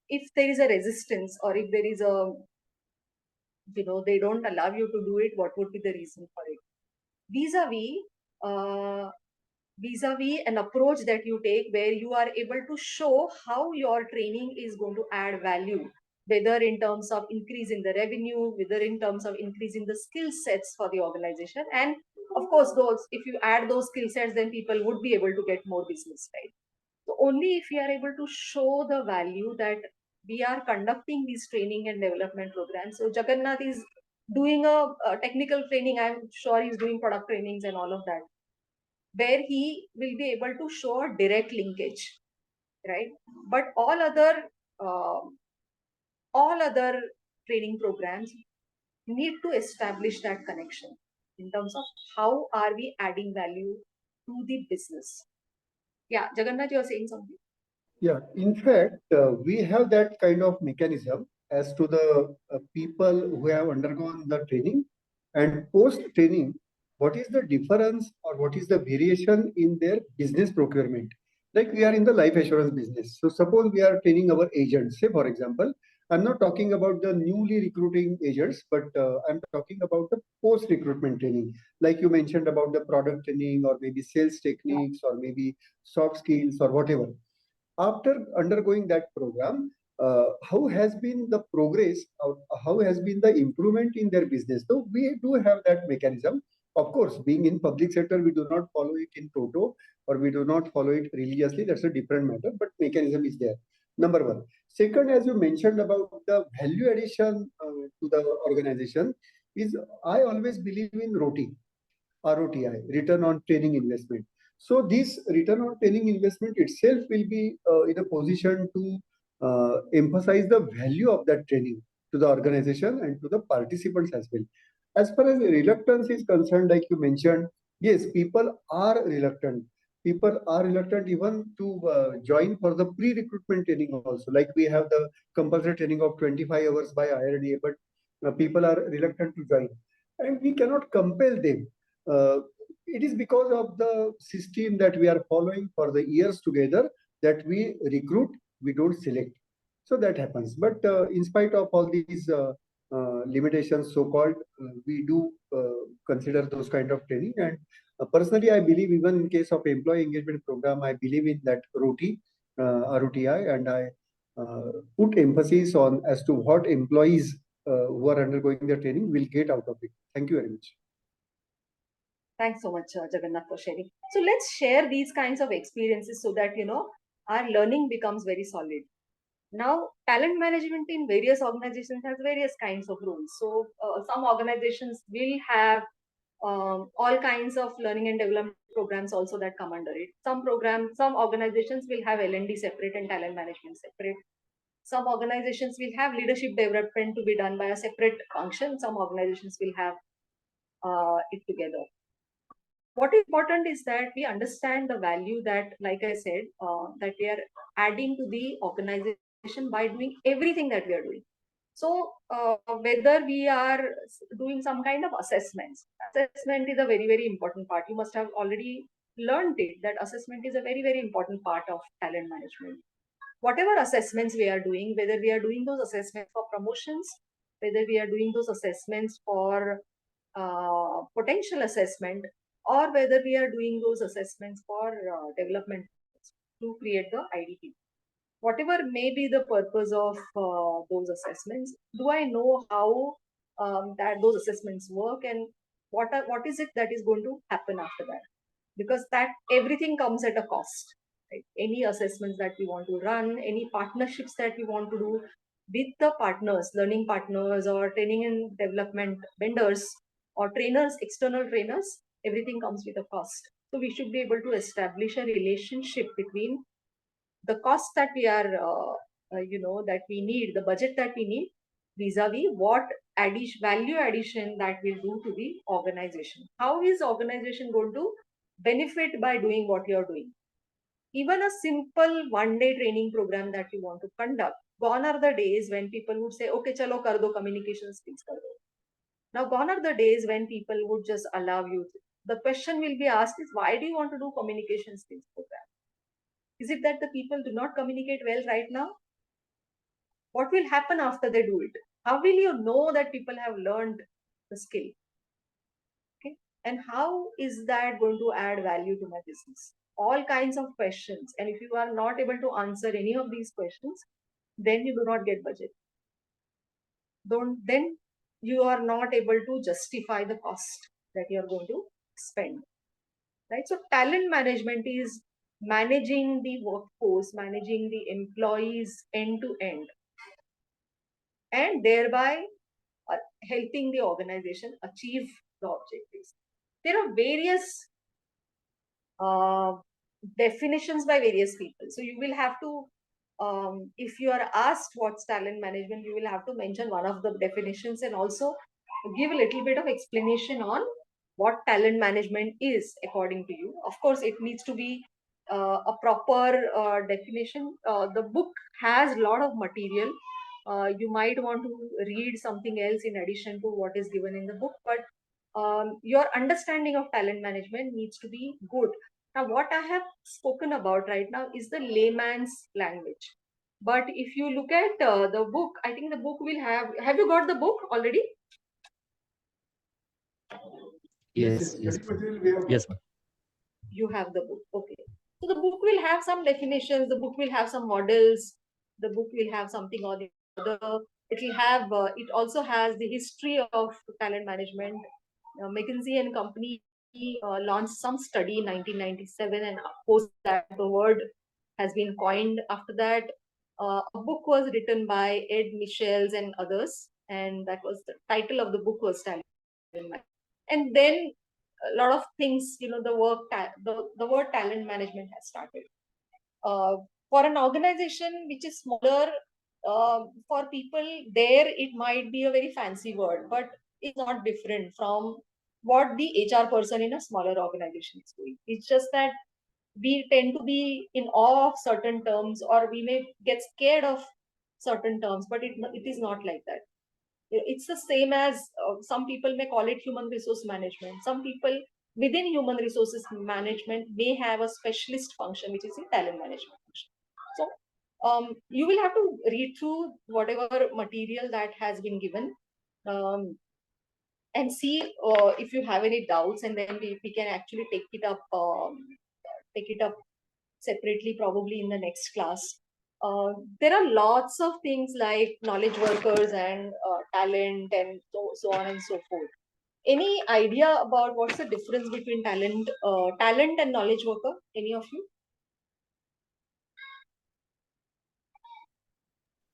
if there is a resistance, or if there is a, they don't allow you to do it, what would be the reason for it? Vis-a-vis an approach that you take, where you are able to show how your training is going to add value, whether in terms of increasing the revenue, whether in terms of increasing the skill sets for the organization. And of course, if you add those skill sets, then people would be able to get more business, right? So only if we are able to show the value that we are conducting these training and development programs. So Jagannath is doing a technical training. I'm sure he's doing product trainings and all of that, where he will be able to show a direct linkage, right? But uh, all other training programs need to establish that connection in terms of how are we adding value to the business. Yeah, Jagannath, you're saying something? Yeah, in fact, we have that kind of mechanism as to the people who have undergone the training, and post training, what is the difference or what is the variation in their business procurement? Like we are in the life assurance business. So suppose we are training our agents, say for example, I'm not talking about the newly recruiting agents, but I'm talking about the post-recruitment training. Like you mentioned about the product training or maybe sales techniques or maybe soft skills or whatever. After undergoing that program, how has been the progress or how has been the improvement in their business? So we do have that mechanism. Of course, being in public sector, we do not follow it in toto or we do not follow it religiously. That's a different matter, but mechanism is there. Number one. Second, as you mentioned about the value addition to the organization, is I always believe in ROTI, return on training investment. So this return on training investment itself will be in a position to emphasize the value of that training to the organization and to the participants as well. As far as reluctance is concerned, like you mentioned, yes, people are reluctant. People are reluctant even to join for the pre-recruitment training also. Like we have the compulsory training of 25 hours by IRDA, but people are reluctant to join. And we cannot compel them. It is because of the system that we are following for the years together that we recruit, we don't select. So that happens. But in spite of all these limitations, so-called, we do consider those kind of training. And personally, I believe even in case of employee engagement program, I believe in that ROTI, and I put emphasis on as to what employees who are undergoing the training will get out of it. Thank you very much. Thanks so much, Jagannath, for sharing. So let's share these kinds of experiences so that, our learning becomes very solid. Now, talent management in various organizations has various kinds of roles. So some organizations will have all kinds of learning and development programs also that come under it. Some organizations will have L&D separate and talent management separate. Some organizations will have leadership development to be done by a separate function. Some organizations will have it together. What is important is that we understand the value that, like I said, that we are adding to the organization by doing everything that we are doing. So whether we are doing some kind of assessment is a very, very important part. You must have already learned it, that assessment is a very, very important part of talent management. Whatever assessments we are doing, whether we are doing those assessments for promotions, whether we are doing those assessments for potential assessment, or whether we are doing those assessments for development to create the IDP. Whatever may be the purpose of those assessments, do I know how that those assessments work, and what is it that is going to happen after that? Because that everything comes at a cost. Right? Any assessments that we want to run, any partnerships that we want to do with the partners, learning partners or training and development vendors or trainers, external trainers, everything comes with a cost. So we should be able to establish a relationship between the cost that we are, that we need, the budget that we need, vis-a-vis what value addition that will do to the organization. How is organization going to benefit by doing what you are doing? Even a simple one-day training program that you want to conduct, gone are the days when people would say, okay, chalo kar do, communication skills kar do. Now, gone are the days when people would just allow you. The question will be asked is, why do you want to do communication skills program? Is it that the people do not communicate well right now? What will happen after they do it? How will you know that people have learned the skill? Okay. And how is that going to add value to my business? All kinds of questions. And if you are not able to answer any of these questions, then you do not get budget. Then you are not able to justify the cost that you are going to spend. Right? So talent management is managing the workforce, managing the employees end to end, and thereby helping the organization achieve the objectives. There are various definitions by various people. So you will have to, if you are asked what's talent management, you will have to mention one of the definitions and also give a little bit of explanation on what talent management is according to you. Of course, it needs to be a proper definition. The book has a lot of material. You might want to read something else in addition to what is given in the book, but your understanding of talent management needs to be good. Now, what I have spoken about right now is the layman's language. But if you look at the book, I think the book will have you got the book already? Yes, Study yes, material we have. yes, ma'am. You have the book. Okay. So the book will have some definitions, the book will have some models, the book will have something or the other. It will have, it also has the history of talent management. McKinsey and Company launched some study in 1997, and of course that the word has been coined after that. A book was written by Ed Michels and others, and that was the title of the book was Talent Management. And then a lot of things, the word talent management has started. For an organization which is smaller, for people there, it might be a very fancy word, but it's not different from what the HR person in a smaller organization is doing. It's just that we tend to be in awe of certain terms, or we may get scared of certain terms, but it is not like that. It's the same as some people may call it human resource management. Some people within human resources management may have a specialist function, which is a talent management function. So you will have to read through whatever material that has been given, and see if you have any doubts, and then we can actually take it up separately, probably in the next class. There are lots of things like knowledge workers and talent, and so on and so forth. Any idea about what's the difference between talent and knowledge worker? Any of you?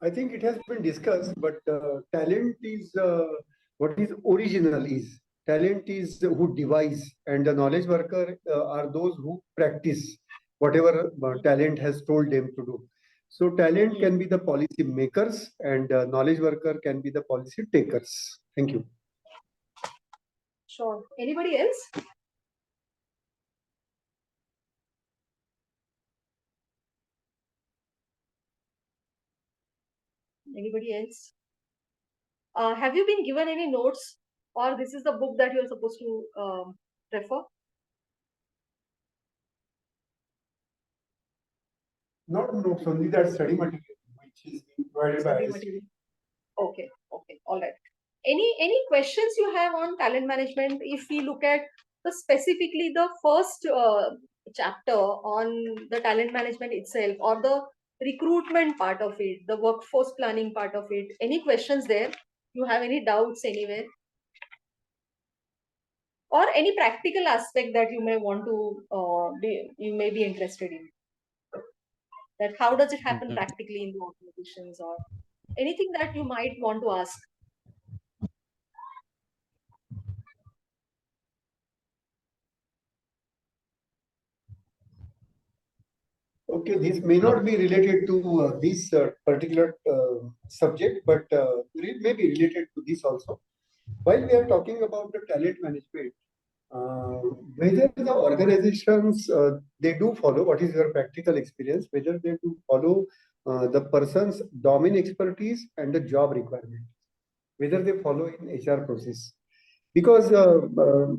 I think it has been discussed, but talent is what is original is. Talent is who devise, and the knowledge worker are those who practice whatever talent has told them to do. So talent can be the policy makers, and knowledge worker can be the policy takers. Thank you. Sure. Anybody else? Anybody else? Have you been given any notes, or this is the book that you're supposed to refer? Not notes, only that study material which is being provided by Study IST. material. Okay, all right. Any questions you have on talent management? If we look at specifically the first chapter on the talent management itself, or the recruitment part of it, the workforce planning part of it, any questions there? You have any doubts anywhere? Or any practical aspect that you may want to you may be interested in? That how does it happen practically in the organizations, or anything that you might want to ask? Okay, this may not be related to this particular subject, but may be related to this also. While we are talking about the talent management, whether the organizations they do follow, what is your practical experience, whether they do follow the person's domain expertise and the job requirement, whether they follow in HR process. Because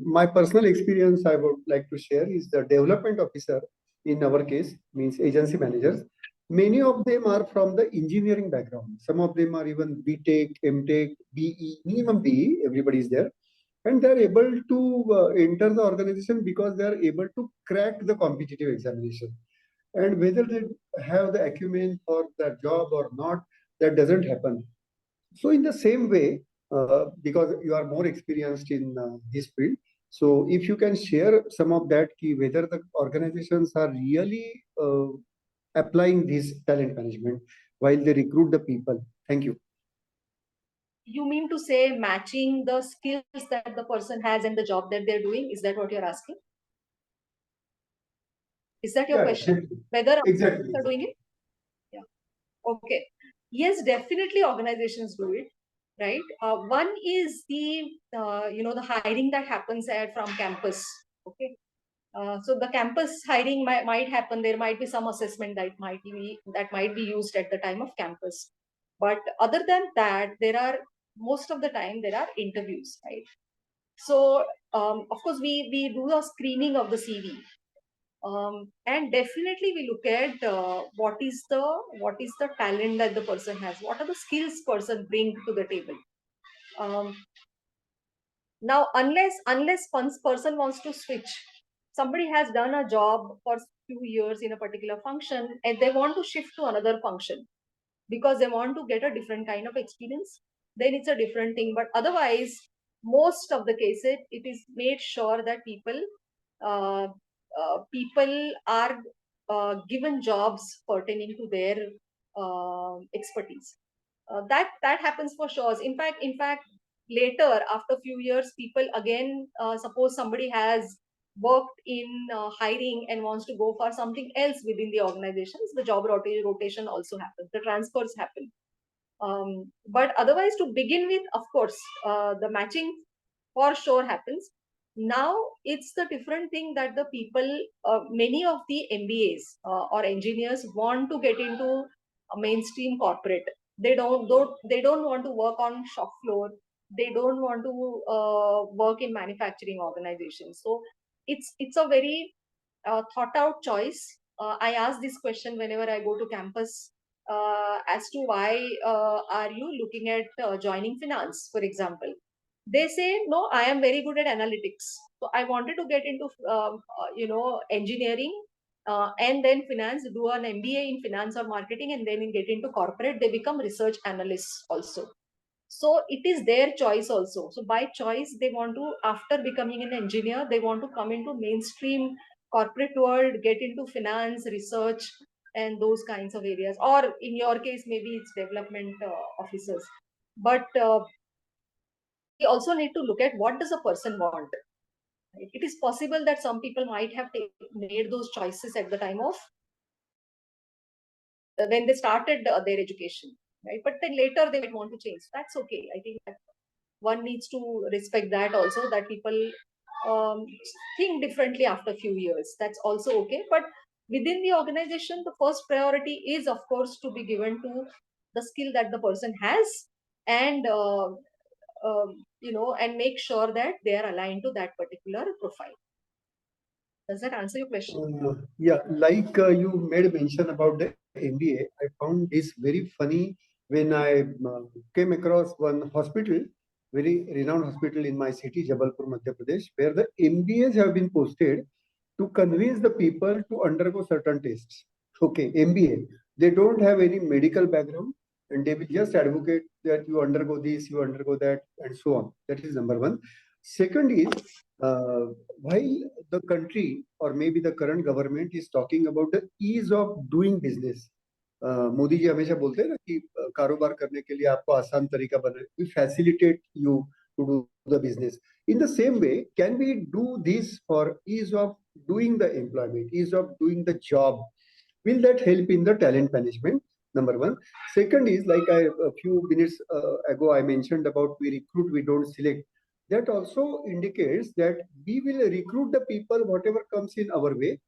my personal experience I would like to share is the development officer in our case, means agency managers. Many of them are from the engineering background. Some of them are even BTech, MTech, BE, minimum BE, everybody is there. And they're able to enter the organization because they're able to crack the competitive examination. And whether they have the acumen for that job or not, that doesn't happen. So in the same way, because you are more experienced in this field, so if you can share some of that, key, whether the organizations are really applying this talent management while they recruit the people. Thank you. You mean to say matching the skills that the person has and the job that they're doing? Is that what you're asking? Is that your question? Exactly. Whether Exactly. are doing it? Yeah. Okay. Yes, definitely organizations do it, right? One is the the hiring that happens from campus. Okay. So the campus hiring might happen. There might be some assessment that might be used at the time of campus. But other than that, most of the time there are interviews, right? So of course we do a screening of the CV. And definitely we look at what is the talent that the person has, what are the skills person bring to the table. Now, unless one person wants to switch, somebody has done a job for few years in a particular function and they want to shift to another function because they want to get a different kind of experience, then it's a different thing. But otherwise, most of the cases, it is made sure that uh, people are given jobs pertaining to their expertise. That happens for sure. In fact, later after few years, people again, suppose somebody has worked in hiring and wants to go for something else within the organizations, the job rotation also happens, the transfers happen. But otherwise, to begin with, of course, the matching for sure happens. Now it's the different thing that the people, many of the MBAs or engineers want to get into a mainstream corporate. They don't want to work on shop floor. They don't want to work in manufacturing organizations. So it's a very thought out choice. I ask this question whenever I go to campus, as to why are you looking at joining finance, for example. They say, no, I am very good at analytics. So I wanted to get into, engineering and then finance, do an MBA in finance or marketing, and then get into corporate. They become research analysts also. So it is their choice also. So by choice, they want to, after becoming an engineer, they want to come into mainstream corporate world, get into finance, research, and those kinds of areas. Or in your case, maybe it's development officers. But we also need to look at what does a person want. It is possible that some people might have made those choices at the time of when they started their education, right? But then later they might want to change. That's okay. I think that one needs to respect that also, that people think differently after a few years. That's also okay. But within the organization, the first priority is, of course, to be given to the skill that the person has, and and make sure that they are aligned to that particular profile. Does that answer your question? Yeah, like you made mention about the MBA, I found this very funny when I came across one hospital, very renowned hospital in my city, Jabalpur, Madhya Pradesh, where the MBAs have been posted to convince the people to undergo certain tests. Okay, MBA. They don't have any medical background and they will just advocate that you undergo this, you undergo that, and so on. That is number one. Second is, while the country or maybe the current government is talking about the ease of doing business, Modi ji हमेशा बोलते हैं ना कि कारोबार करने के लिए आपको आसान तरीका बने, we facilitate you to do the business. In the same way, can we do this for ease of doing the employment, ease of doing the job? Will that help in the talent management? Number one. Second is, like a few minutes ago I mentioned about we recruit, we don't select. That also indicates that we will recruit the people whatever comes in our way,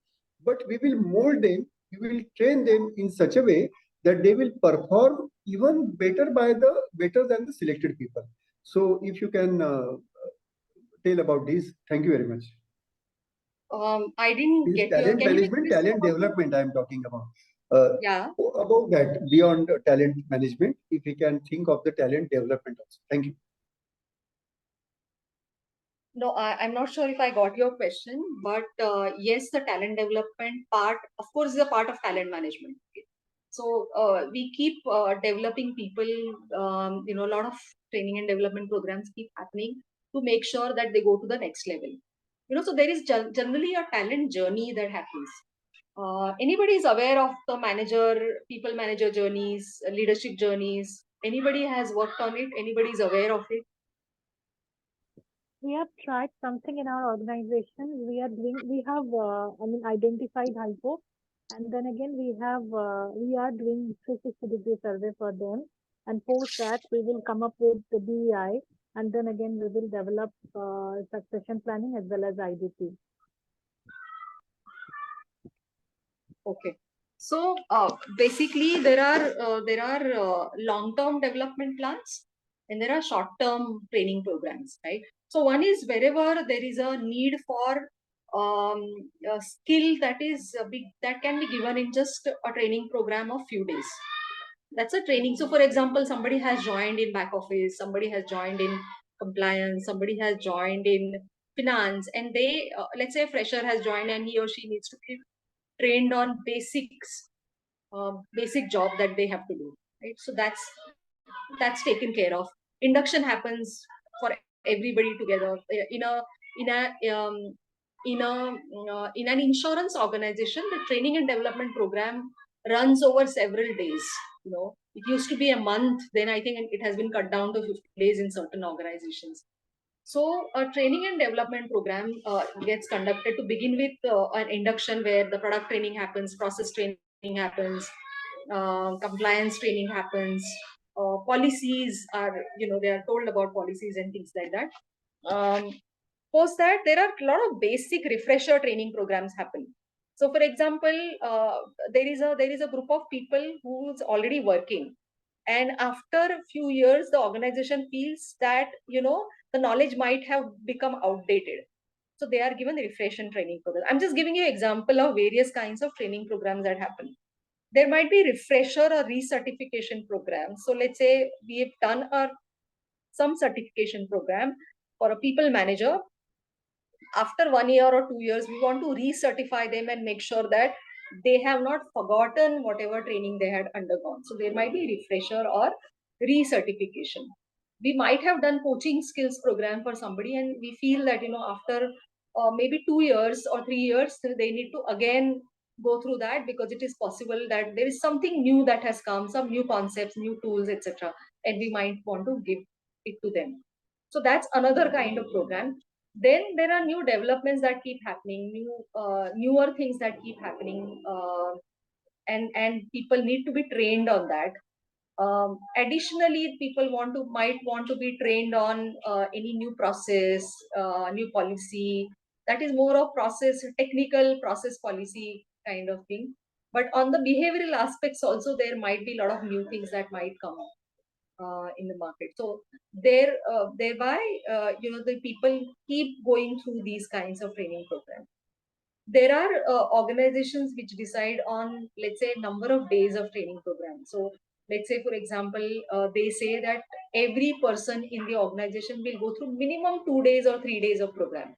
but we will mold them, we will train them in such a way that they will perform even better than the selected people. So if you can tell about this, thank you very much. I didn't get your talent management, talent development I am talking about. Yeah. About that, beyond talent management, if we can think of the talent development also. Thank you. No, I'm not sure if I got your question, but yes, the talent development part, of course, is a part of talent management. Okay? So we keep developing people. A lot of training and development programs keep happening to make sure that they go to the next level. So there is generally a talent journey that happens. Anybody is aware of the people manager journeys, leadership journeys? Anybody has worked on it? Anybody is aware of it? We have tried something in our organization. We have identified hypo, and then again we are doing 360-degree survey for them, and post that we will come up with the BEI, and then again we will develop succession planning as well as IDP. Okay. So basically, there are long-term development plans and there are short-term training programs, right? So one is wherever there is a need for a skill that is big, that can be given in just a training program of few days. That's a training. So for example, somebody has joined in back office, somebody has joined in compliance, somebody has joined in finance, and they let's say a fresher has joined and he or she needs to be trained on basics, basic job that they have to do, right? So that's taken care of. Induction happens for everybody together um, in a in an insurance organization. The training and development program runs over several days. You know, it used to be a month, then I think it has been cut down to 50 days in certain organizations. So a training and development program gets conducted to begin with an induction where the product training happens, process training happens, compliance training happens, policies are, you know, they are told about policies and things like that. Post that, there are a lot of basic refresher training programs happen. So for example, there is a group of people who's already working, and after a few years the organization feels that, you know, the knowledge might have become outdated, so they are given refresher training program. I'm just giving you example of various kinds of training programs that happen. There might be refresher or recertification programs. So let's say we have done some certification program for a people manager. After 1 year or 2 years, we want to recertify them and make sure that they have not forgotten whatever training they had undergone. So there might be refresher or recertification. We might have done coaching skills program for somebody, and we feel that, you know, after maybe 2 years or 3 years, they need to again go through that, because it is possible that there is something new that has come, some new concepts, new tools, etc., and we might want to give it to them. So that's another kind of program. Then there are new developments that keep happening, newer things that keep happening, and people need to be trained on that. Additionally, people might want to be trained on any new process, new policy. That is more of process, technical process policy kind of thing. But on the behavioral aspects also, there might be a lot of new things that might come in the market. So thereby, you know, the people keep going through these kinds of training programs. There are organizations which decide on, let's say, number of days of training program. So let's say, for example, they say that every person in the organization will go through minimum 2 days or 3 days of program.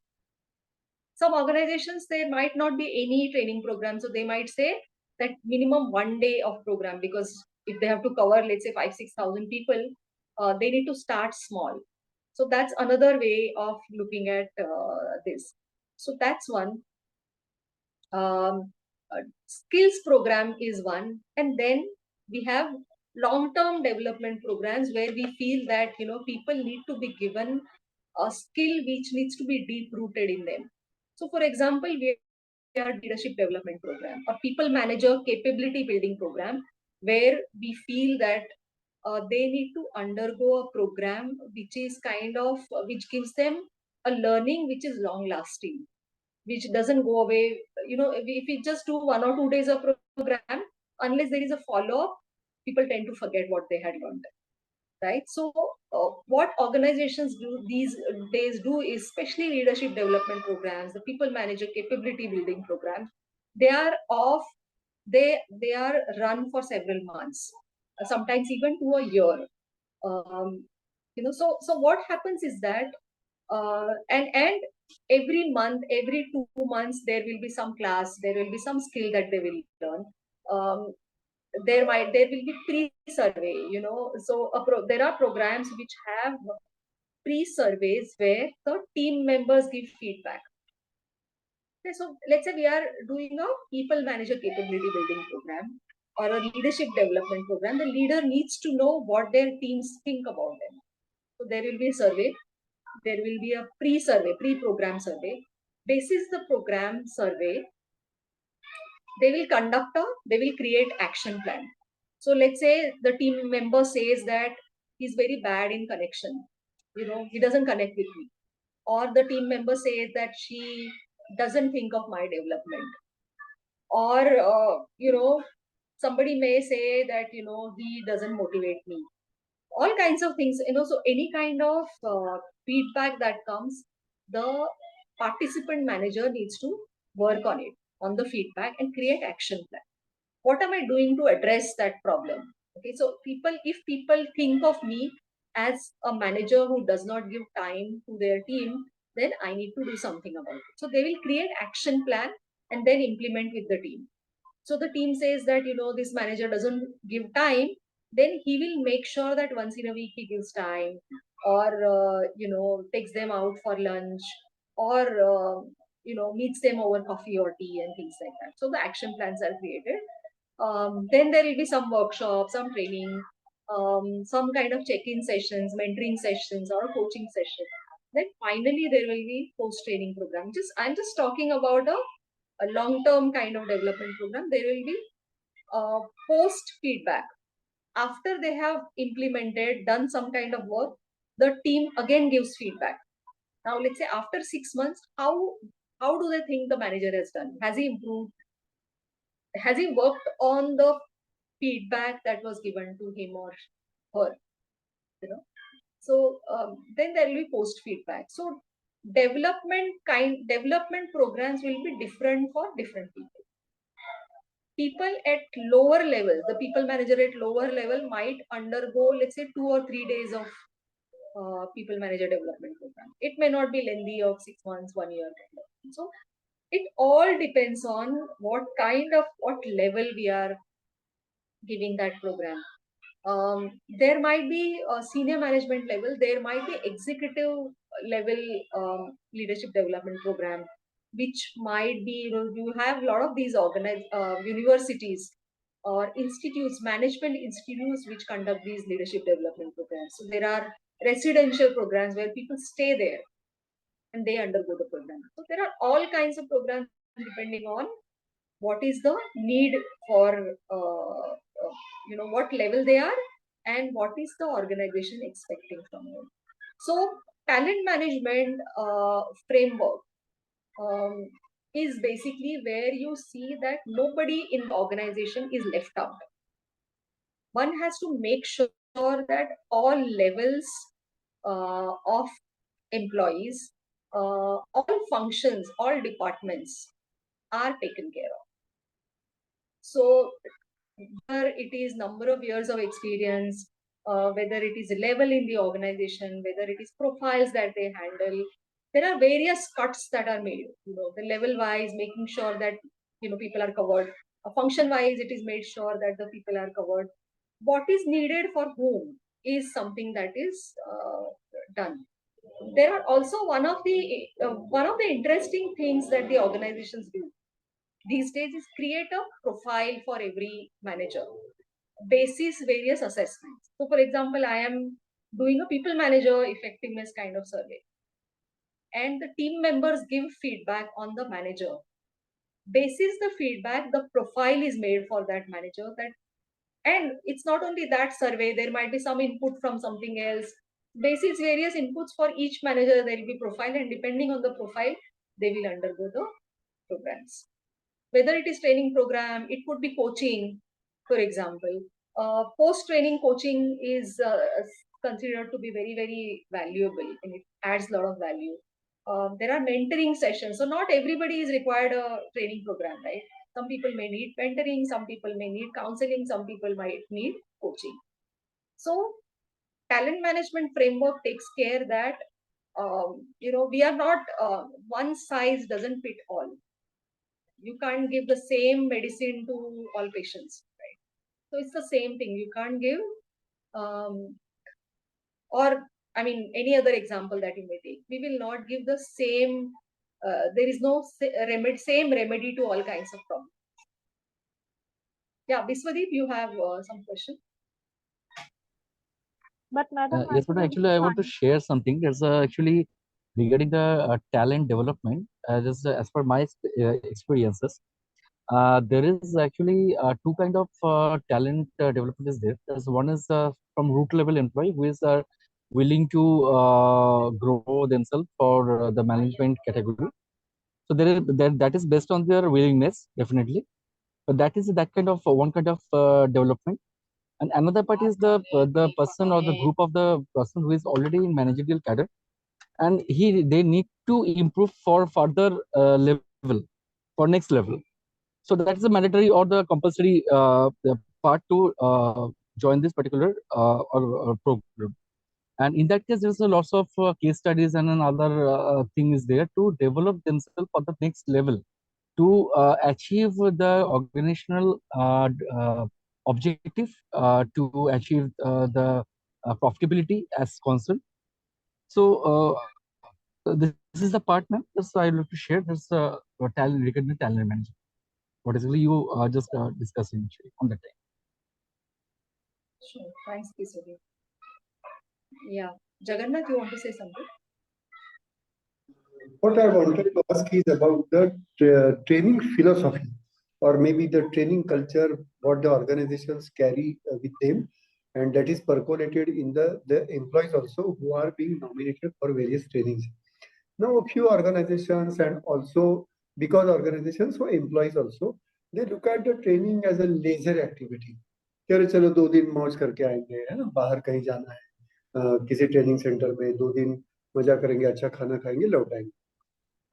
Some organizations, there might not be any training program, so they might say that minimum 1 day of program, because if they have to cover, let's say, 5,000-6,000 people, they need to start small. So that's another way of looking at this. So that's one. Skills program is one, and then we have long-term development programs where we feel that, you know, people need to be given a skill which needs to be deep rooted in them. So for example, we are leadership development program, a people manager capability building program, where we feel that they need to undergo a program which is kind of which gives them a learning which is long lasting, which doesn't go away. You know, if we just do 1 or 2 days of program, unless there is a follow up, people tend to forget what they had learned, right? So what organizations do these days do is, especially leadership development programs, the people manager capability building programs, they are off, they are run for several months, sometimes even to a year. You know, so what happens is that and every month, every 2 months, there will be some class, there will be some skill that they will learn. There will be pre-survey, you know. So there are programs which have pre-surveys where the team members give feedback. Okay, so let's say we are doing a people manager capability building program or a leadership development program. The leader needs to know what their teams think about them. So there will be a survey, there will be a pre-survey, pre-program survey. Basis the program survey, they will create action plan. So let's say the team member says that he's very bad in connection, you know, he doesn't connect with me. Or the team member says that she doesn't think of my development. Or, you know, somebody may say that, you know, he doesn't motivate me. All kinds of things, you know. So any kind of feedback that comes, the participant manager needs to work on it, on the feedback, and create action plan. What am I doing to address that problem? Okay, so if people think of me as a manager who does not give time to their team, then I need to do something about it. So they will create action plan and then implement with the team. So the team says that, this manager doesn't give time, then he will make sure that once in a week he gives time, or takes them out for lunch, or meets them over coffee or tea and things like that. So the action plans are created. Then there will be some workshops, some training, some kind of check-in sessions, mentoring sessions, or a coaching session. Then finally there will be post-training program. I'm just talking about a long-term kind of development program. There will be post feedback. After they have implemented, done some kind of work, the team again gives feedback. Now, let's say after 6 months, how do they think the manager has done? Has he improved? Has he worked on the feedback that was given to him or her? So then there will be post feedback. So development programs will be different for different people. People at lower level, the people manager at lower level might undergo, let's say, 2 or 3 days of people manager development program. It may not be lengthy of 6 months, 1 year. So it all depends on what level we are giving that program. There might be a senior management level, there might be executive level leadership development program, which might be, you have a lot of these organized universities or institutes, management institutes, which conduct these leadership development programs. So there are residential programs where people stay there and they undergo the program. So there are all kinds of programs depending on what is the need for what level they are and what is the organization expecting from them. So talent management framework is basically where you see that nobody in the organization is left out. One has to make sure that all levels of employees, all functions, all departments are taken care of. So whether it is number of years of experience, whether it is level in the organization, whether it is profiles that they handle, there are various cuts that are made. The level wise, making sure that people are covered. Function wise, it is made sure that the people are covered. What is needed for whom is something that is done. There are also one of the interesting things that the organizations do these days is create a profile for every manager basis various assessments. So for example, I am doing a people manager effectiveness kind of survey, and the team members give feedback on the manager. Basis the feedback, the profile is made for that manager. And it's not only that survey, there might be some input from something else. Basis various inputs for each manager, there will be profile, and depending on the profile, they will undergo the programs. Whether it is training program, it could be coaching, for example. Post-training coaching is considered to be very, very valuable, and it adds a lot of value. There are mentoring sessions. So not everybody is required a training program, right? Some people may need mentoring, some people may need counseling, some people might need coaching. So talent management framework takes care that, we are not, one size doesn't fit all. You can't give the same medicine to all patients, right? So it's the same thing. You can't give, any other example that you may take. We will not give the same, there is no same remedy to all kinds of problems. Yeah, Biswadeep, you have some question? But madam, Yes, but actually, I want to share something. There's actually regarding the talent development. Just as per my experiences, there is actually two kind of talent development is there. There's one is from root level employee who is willing to grow themselves for the management category. So there is that is based on their willingness, definitely. But that is that kind of one kind of development. And another part is the person or the group of the person who is already in managerial cadre, and they need to improve for further level, for next level. So that is the mandatory or the compulsory the part to join this particular or program. And in that case, there's a lots of case studies and another thing is there to develop themselves for the next level, to achieve the organizational objective, to achieve the profitability as concerned. So this is the part, ma'am. Just I would like to share this talent, regarding talent management. What exactly you just discussing on that time. Sure. Thanks, Kisori. Yeah. Jagannath, you want to say something? What I wanted to ask is about the training philosophy, or maybe the training culture, what the organizations carry with them, and that is percolated in the employees also who are being nominated for various trainings. Now, a few organizations and also because organizations, so employees also, they look at the training as a leisure activity. चलो चलो 2 दिन मौज करके आएंगे, है ना, बाहर कहीं जाना है, किसी ट्रेनिंग सेंटर में 2 दिन मजा करेंगे, अच्छा खाना खाएंगे, लौट आएंगे.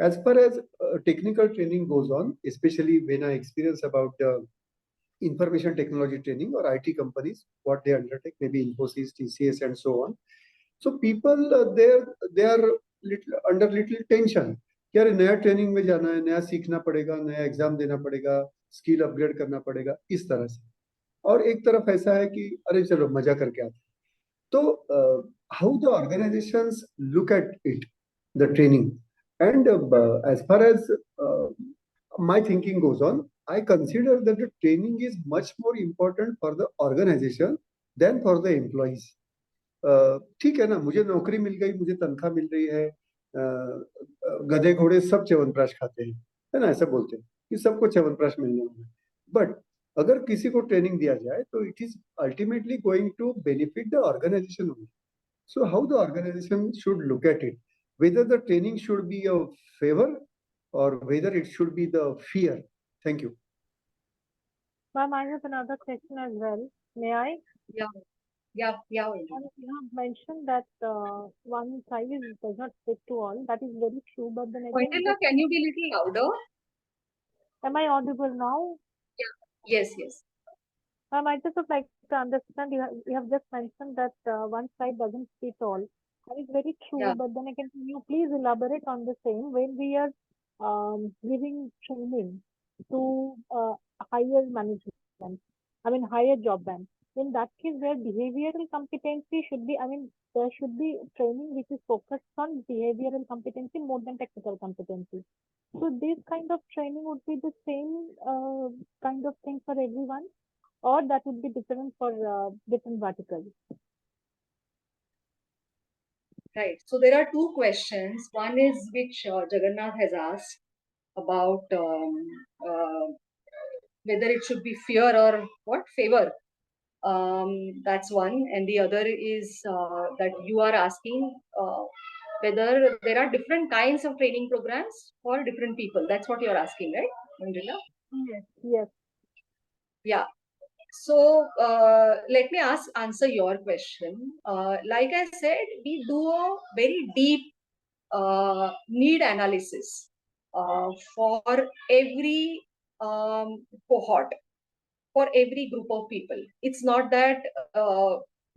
As far as technical training goes on, especially when I experience about the information technology training or IT companies, what they undertake, maybe Infosys, TCS, and so on. So people they are under little tension. कि यार नया training में जाना है, नया सीखना पड़ेगा, नया एग्जाम देना पड़ेगा, स्किल अपग्रेड करना पड़ेगा, इस तरह से. और एक तरफ ऐसा है कि अरे चलो मजा करके आते. तो how the organizations look at it, the training, and as far as my thinking goes on, I consider that the training is much more important for the organization than for the employees. ठीक है ना, मुझे नौकरी मिल गई, मुझे तनख्वाह मिल रही है, गधे घोड़े सब च्यवनप्राश खाते हैं, है ना, ऐसा बोलते हैं कि सबको च्यवनप्राश मिलने वाला है. बट अगर किसी को ट्रेनिंग दिया जाए तो it is ultimately going to benefit the organisation only. So how the organisation should look at it, whether the training should be a favor or whether it should be the fear. Thank you. Ma'am, I have another question as well. May I? Yeah. You have mentioned that one size does not fit to all. That is very true, but then again, Vandana, can you be a little louder? am I audible now? Yeah. Yes, yes. Ma'am, I just would like to understand. You have just mentioned that one size doesn't fit all. That is very true, Yeah. but then again, can you please elaborate on the same? When we are giving training to higher management, I mean higher job band, in that case where behavioral competency should be, I mean there should be training which is focused on behavioral competency more than technical competency. So this kind of training would be the same kind of thing for everyone, or that would be different for different verticals? Right. So there are two questions. One is which Jagannath has asked about whether it should be fear or what, favor. That's one. And the other is that you are asking whether there are different kinds of training programs for different people. That's what you're asking, right, Mandela? Yes. Yes. Yeah. So let me answer your question. Like I said, we do a very deep need analysis for every cohort, for every group of people. It's not that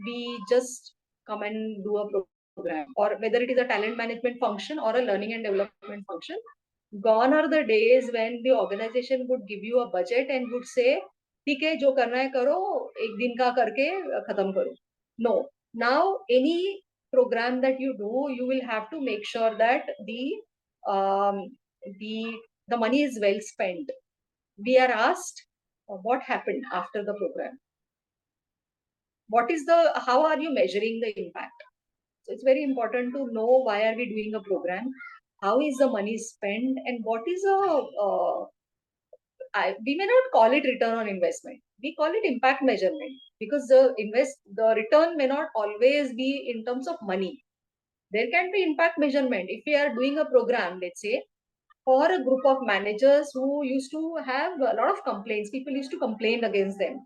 we just come and do a program, or whether it is a talent management function or a learning and development function. Gone are the days when the organization would give you a budget and would say, ठीक है, जो करना है करो, एक दिन का करके खत्म करो. No. Now any program that you do, you will have to make sure that the money is well spent. We are asked what happened after the program. How are you measuring the impact? So it's very important to know why are we doing a program, how is the money spent, and what is we may not call it return on investment. We call it impact measurement, because the return may not always be in terms of money. There can be impact measurement. If we are doing a program, let's say, for a group of managers who used to have a lot of complaints, people used to complain against them.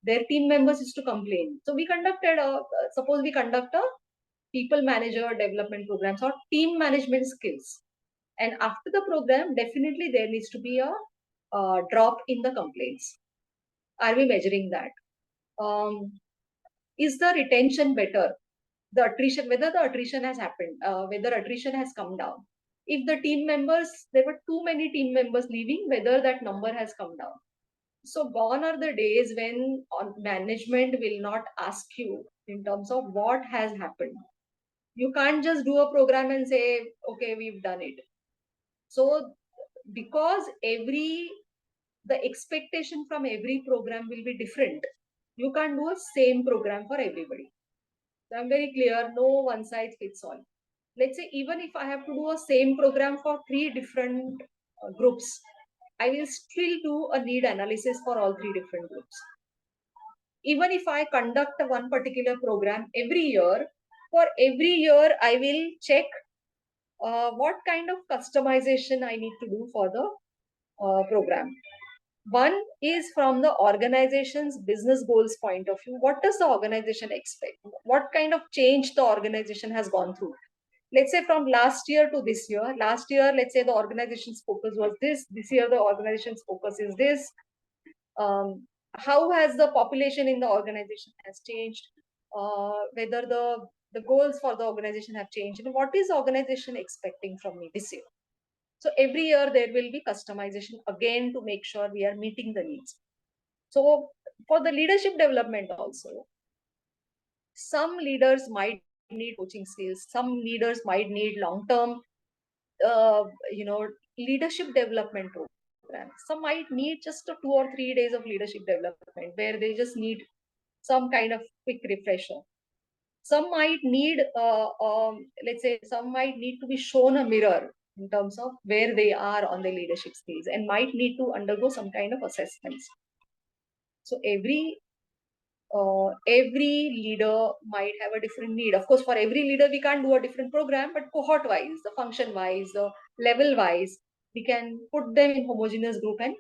Their team members used to complain. So we conduct a people manager development programs or team management skills. And after the program, definitely there needs to be a drop in the complaints. Are we measuring that? Is the retention better? The attrition, whether the attrition has happened, whether attrition has come down. If the team members, there were too many team members leaving, whether that number has come down. So gone are the days when management will not ask you in terms of what has happened. You can't just do a program and say, okay, we've done it. So because the expectation from every program will be different, you can't do a same program for everybody. So I'm very clear, no one size fits all. Let's say even if I have to do a same program for 3 different groups, I will still do a need analysis for all 3 different groups. Even if I conduct one particular program every year, for every year I will check what kind of customization I need to do for the program. One is from the organization's business goals point of view. What does the organization expect? What kind of change the organization has gone through? Let's say from last year to this year. Last year, let's say the organization's focus was this. This year, the organization's focus is this. How has the population in the organization has changed? Whether the goals for the organization have changed? And what is the organization expecting from me this year? So every year there will be customization again to make sure we are meeting the needs. So for the leadership development also, some leaders might need coaching skills. Some leaders might need long-term, leadership development program. Some might need just 2 or 3 days of leadership development where they just need some kind of quick refresher. Some might need, let's say, some might need to be shown a mirror in terms of where they are on their leadership skills and might need to undergo some kind of assessments. So every leader might have a different need. Of course, for every leader, we can't do a different program, but cohort-wise, the function-wise, the level-wise, we can put them in homogeneous group and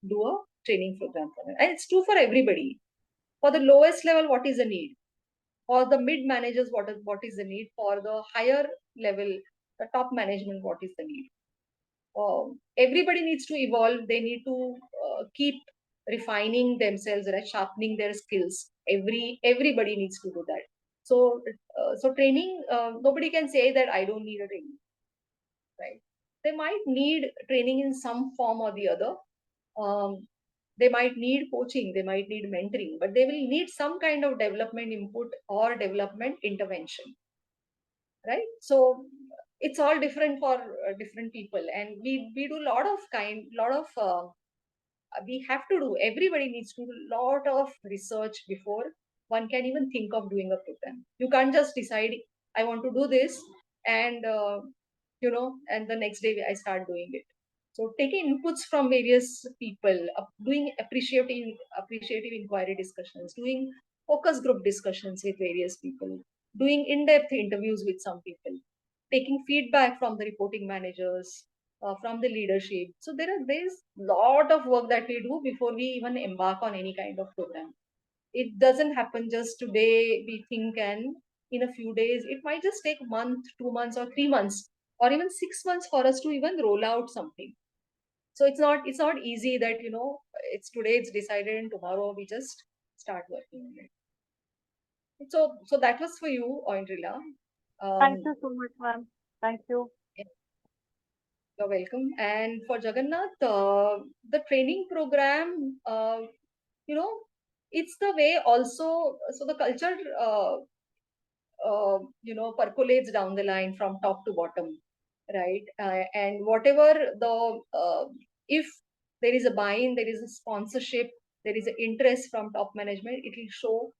do a training program for them. And it's true for everybody. For the lowest level, what is the need? For the mid managers, what is the need? For the higher level, the top management, what is the need? Everybody needs to evolve. They need to keep refining themselves, right? Sharpening their skills. Everybody needs to do that. So training, nobody can say that I don't need a training, right? They might need training in some form or the other. They might need coaching, they might need mentoring, but they will need some kind of development input or development intervention, right? So it's all different for different people, and we do we have to do, everybody needs to do a lot of research before one can even think of doing a program. You can't just decide, I want to do this, and and the next day I start doing it. So taking inputs from various people, doing appreciative inquiry discussions, doing focus group discussions with various people, doing in-depth interviews with some people, taking feedback from the reporting managers, from the leadership. So there's lot of work that we do before we even embark on any kind of program. It doesn't happen just today, we think, and in a few days. It might just take a month, 2 months, or 3 months, or even 6 months for us to even roll out something. So it's not easy that it's today it's decided and tomorrow we just start working on it. So that was for you, Oindrila. Thank you so much, ma'am. Thank you. You're welcome. And for Jagannath, the training program, it's the way also. So the culture, percolates down the line from top to bottom, right? And whatever if there is a buy-in, there is a sponsorship, there is an interest from top management, it will show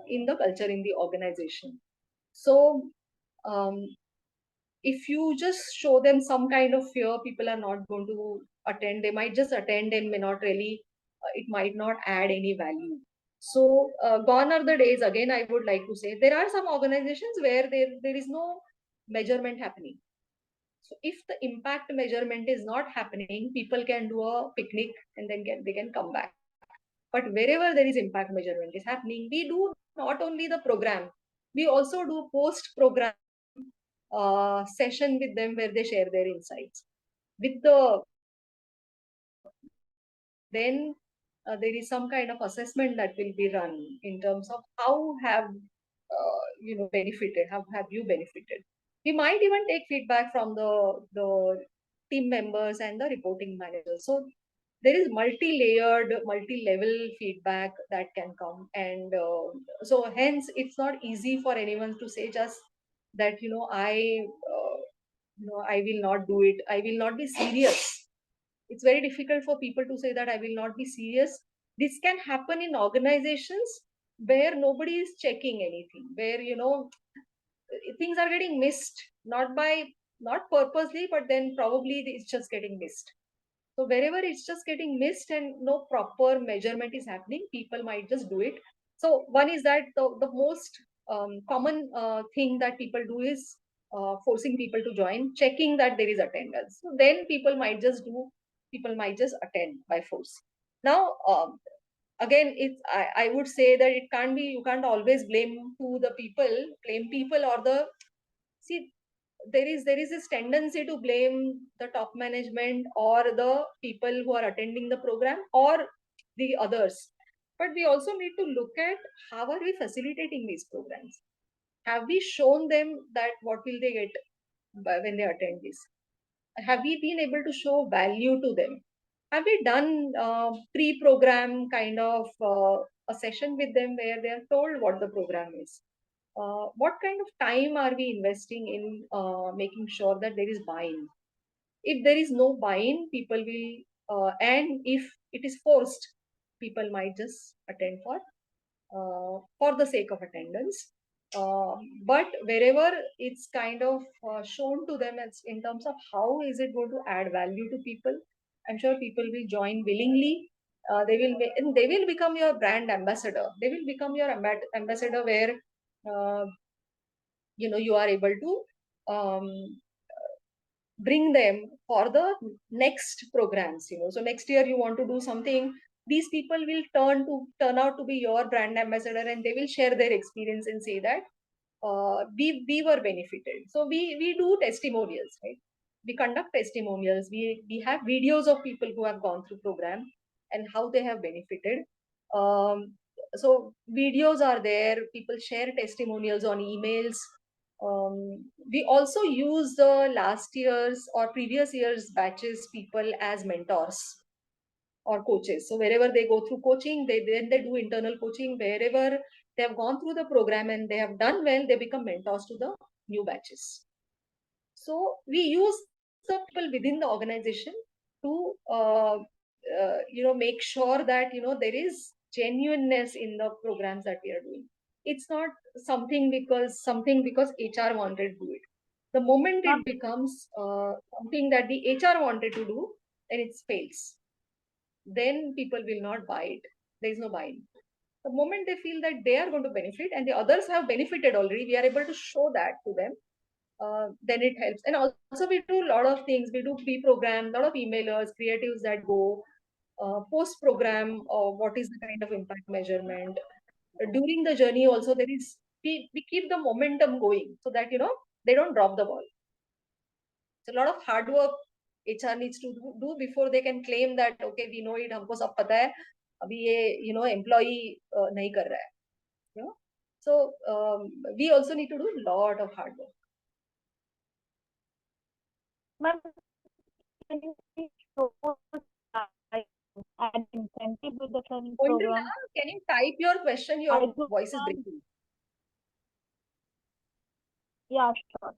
in the culture in the organization. So if you just show them some kind of fear, people are not going to attend. They might just attend and may not really, it might not add any value. So gone are the days, again, I would like to say, there are some organizations where there is no measurement happening. So if the impact measurement is not happening, people can do a picnic and then they can come back. But wherever there is impact measurement is happening, we do not only the program, We also do post-program session with them where they share their insights. With the then there is some kind of assessment that will be run in terms of how have benefited, how have you benefited. We might even take feedback from the team members and the reporting managers. So there is multi-layered, multi-level feedback that can come, and so hence it's not easy for anyone to say just that I will not do it, I will not be serious. It's very difficult for people to say that I will not be serious. This can happen in organizations where nobody is checking anything, where things are getting missed, not purposely, but then probably it's just getting missed. So wherever it's just getting missed and no proper measurement is happening, people might just do it. So one is that the most common thing that people do is forcing people to join, checking that there is attendance. So then people might just attend by force. Now, again, I would say that you can't always blame people or the, see, there is this tendency to blame the top management or the people who are attending the program or the others. But we also need to look at how are we facilitating these programs. Have we shown them that what will they get when they attend this? Have we been able to show value to them? Have we done pre-program kind of a session with them where they are told what the program is? What kind of time are we investing in making sure that there is buy-in? If there is no buy-in, people will, and if it is forced, people might just attend for the sake of attendance. But wherever it's kind of shown to them as in terms of how is it going to add value to people, I'm sure people will join willingly. They will become your brand ambassador. They will become your ambassador where uh, you are able to bring them for the next programs. So next year you want to do something, these people will turn out to be your brand ambassador, and they will share their experience and say that we were benefited. So we do testimonials, right? We conduct testimonials. We have videos of people who have gone through program and how they have benefited. So videos are there. People share testimonials on emails. We also use the last year's or previous year's batches people as mentors or coaches. So wherever they go through coaching, they do internal coaching. Wherever they have gone through the program and they have done well, they become mentors to the new batches. So we use the people within the organization to make sure that there is genuineness in the programs that we are doing. It's not something because HR wanted to do it. The moment it becomes something that the HR wanted to do, then it fails. Then people will not buy it. There is no buying. The moment they feel that they are going to benefit and the others have benefited already, we are able to show that to them. Then it helps. And also we do a lot of things. We do pre-program, a lot of emailers, creatives that go post-program, or what is the kind of impact measurement. During the journey also there is, we keep the momentum going so that they don't drop the ball. It's a lot of hard work HR needs to do before they can claim that okay, we know it, हमको सब पता है, अभी ये employee नहीं कर रहा है. So we also need to do a lot of hard work. Ma'am, can you please show an incentive with the training program? Can you type your question? Your voice is breaking. Yeah, sure.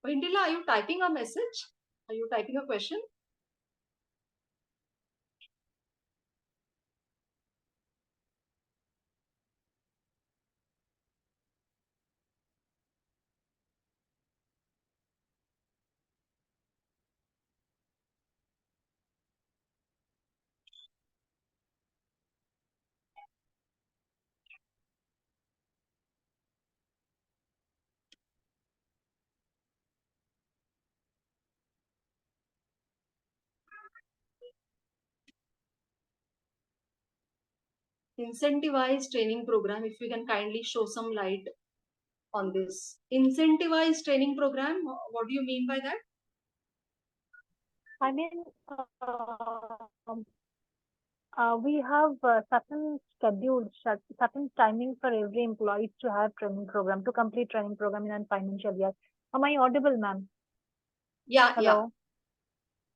Vindila, are you typing a message? Are you typing a question? Incentivized training program, if you can kindly show some light on this. Incentivized training program, what do you mean by that? I mean, we have certain schedules, certain timing for every employee to have training program, to complete training program in a financial year. Am I audible, ma'am? Yeah, Hello?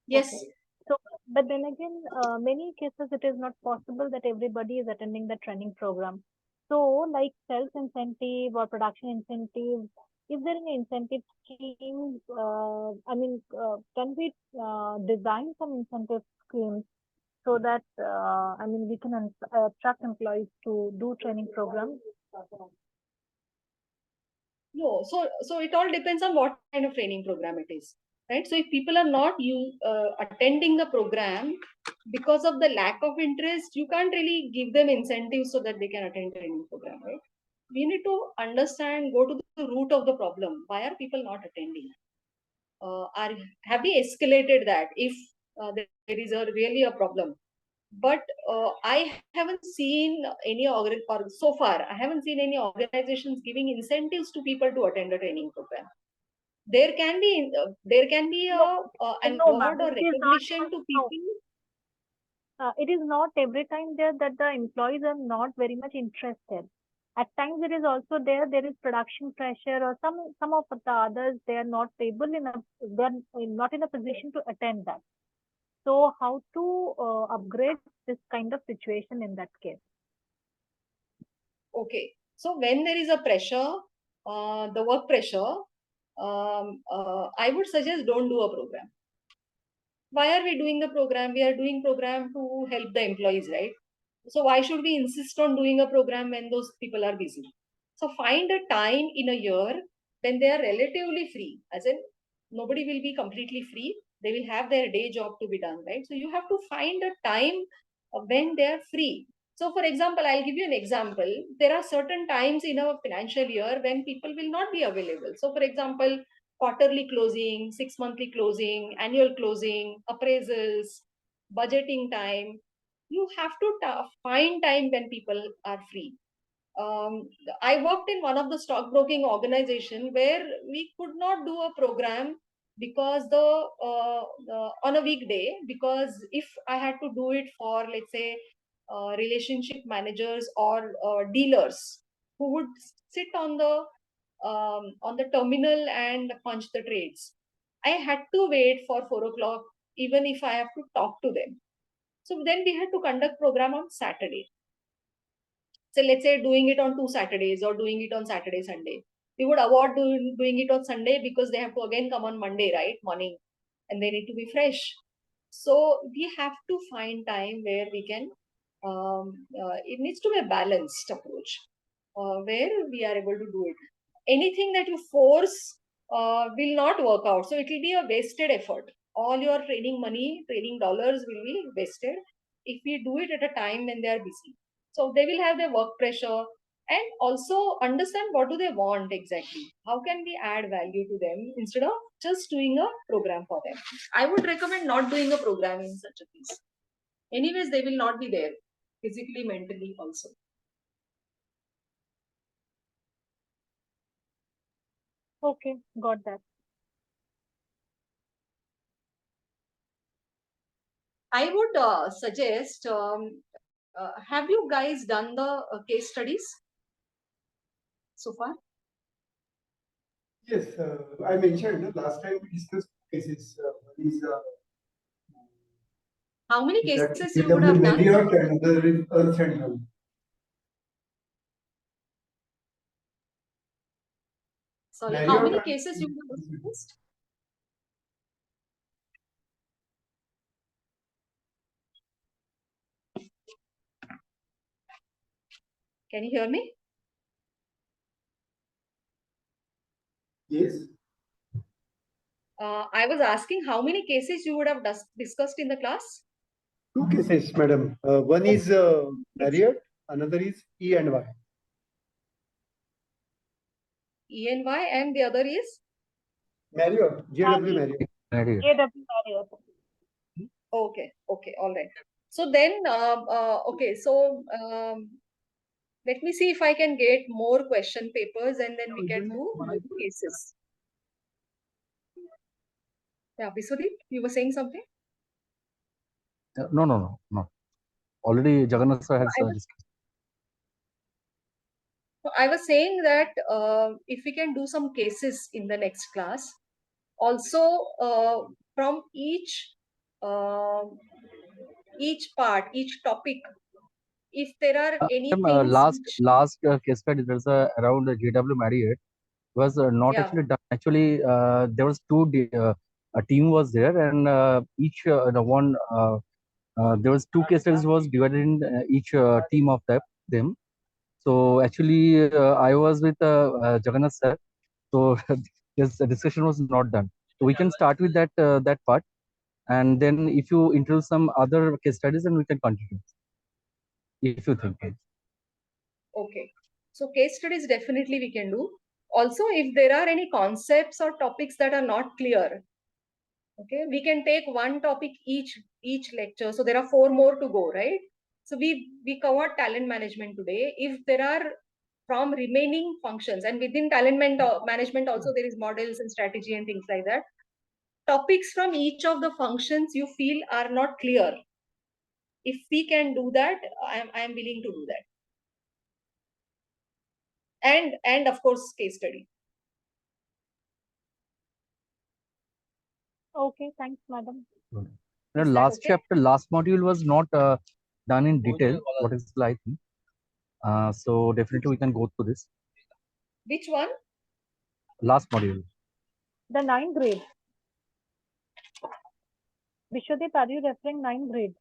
yeah. Yes. Okay. So, but then again, many cases it is not possible that everybody is attending the training program. So, like sales incentive or production incentive, is there any incentive schemes? Can we design some incentive schemes so that we can attract employees to do training programs? No, so it all depends on what kind of training program it is, right? So if people are not attending the program because of the lack of interest, you can't really give them incentives so that they can attend training program, right? We need to understand, go to the root of the problem. Why are people not attending? Have we escalated that? If there is really a problem, but I haven't seen any so far. I haven't seen any organizations giving incentives to people to attend a training program. There can be an No, ma'am. award or It is not recognition to no. people. It is not every time there that the employees are not very much interested. At times it is also there is production pressure, or some of the others they are not able they are not in a position to attend that. So how to upgrade this kind of situation in that case? Okay, so when there is a pressure, the work pressure, I would suggest don't do a program. Why are we doing the program? We are doing program to help the employees, right? So why should we insist on doing a program when those people are busy? So find a time in a year when they are relatively free, as in nobody will be completely free. They will have their day job to be done, right? So you have to find a time when they are free. So for example, I'll give you an example. There are certain times in a financial year when people will not be available. So for example, quarterly closing, 6 monthly closing, annual closing, appraisals, budgeting time. You have to find time when people are free. I worked in one of the stockbroking organization where we could not do a program because on a weekday, because if I had to do it for, let's say, relationship managers or dealers who would sit on the terminal and punch the trades, I had to wait for 4 o'clock even if I have to talk to them. So then we had to conduct program on Saturday. So let's say doing it on 2 Saturdays or doing it on Saturday, Sunday. We would avoid doing it on Sunday because they have to again come on Monday, right? Morning. And they need to be fresh. So we have to find time where we can, it needs to be a balanced approach where we are able to do it. Anything that you force will not work out. So it will be a wasted effort. All your training money, training dollars will be wasted if we do it at a time when they are busy. So they will have their work pressure, and also understand what do they want exactly. How can we add value to them instead of just doing a program for them? I would recommend not doing a program in such a case. Anyways, they will not be there physically, mentally also. Okay, got that. I would suggest, have you guys done the case studies so far? Yes, I mentioned last time we discussed cases. One is How many that cases you would have done? Marriott and other is Earth Central. Sorry, how Marriott many and- cases you would have discussed? Can you hear me? Yes. I was asking how many cases you would have discussed in the class? 2 cases, madam. One is Marriott, another is E and Y. E and Y, and the other is? Marriott, JW Marriott. Marriott. JW Marriott. Okay, all right. So then, okay, so let me see if I can get more question papers and then we can do cases. Yeah, Bisudip, you were saying something? No. Already Jagannath sir has discussed. So I was saying that if we can do some cases in the next class, also from each part, each topic, if there are any things Last case study, there's around JW Marriott was not Yeah. actually done. Actually, there was a team was there, and each there was 2 case studies was divided in each team of them. So actually, I was with Jagannath sir. So this discussion was not done. So we can start with that part, and then if you introduce some other case studies, then we can continue. If you think. Okay. So case studies definitely we can do. Also, if there are any concepts or topics that are not clear, okay, we can take one topic each lecture. So there are 4 more to go, right? So we covered talent management today. If there are from remaining functions, and within talent management also there is models and strategy and things like that. Topics from each of the functions you feel are not clear. If we can do that, I am willing to do that. And of course case study. Okay, thanks, madam. Is that Last okay? chapter, last module was not done in detail. What is I think. So definitely we can go through this. Which one? Last module. The 9th grade. Vishwadip, are you referring 9th grade?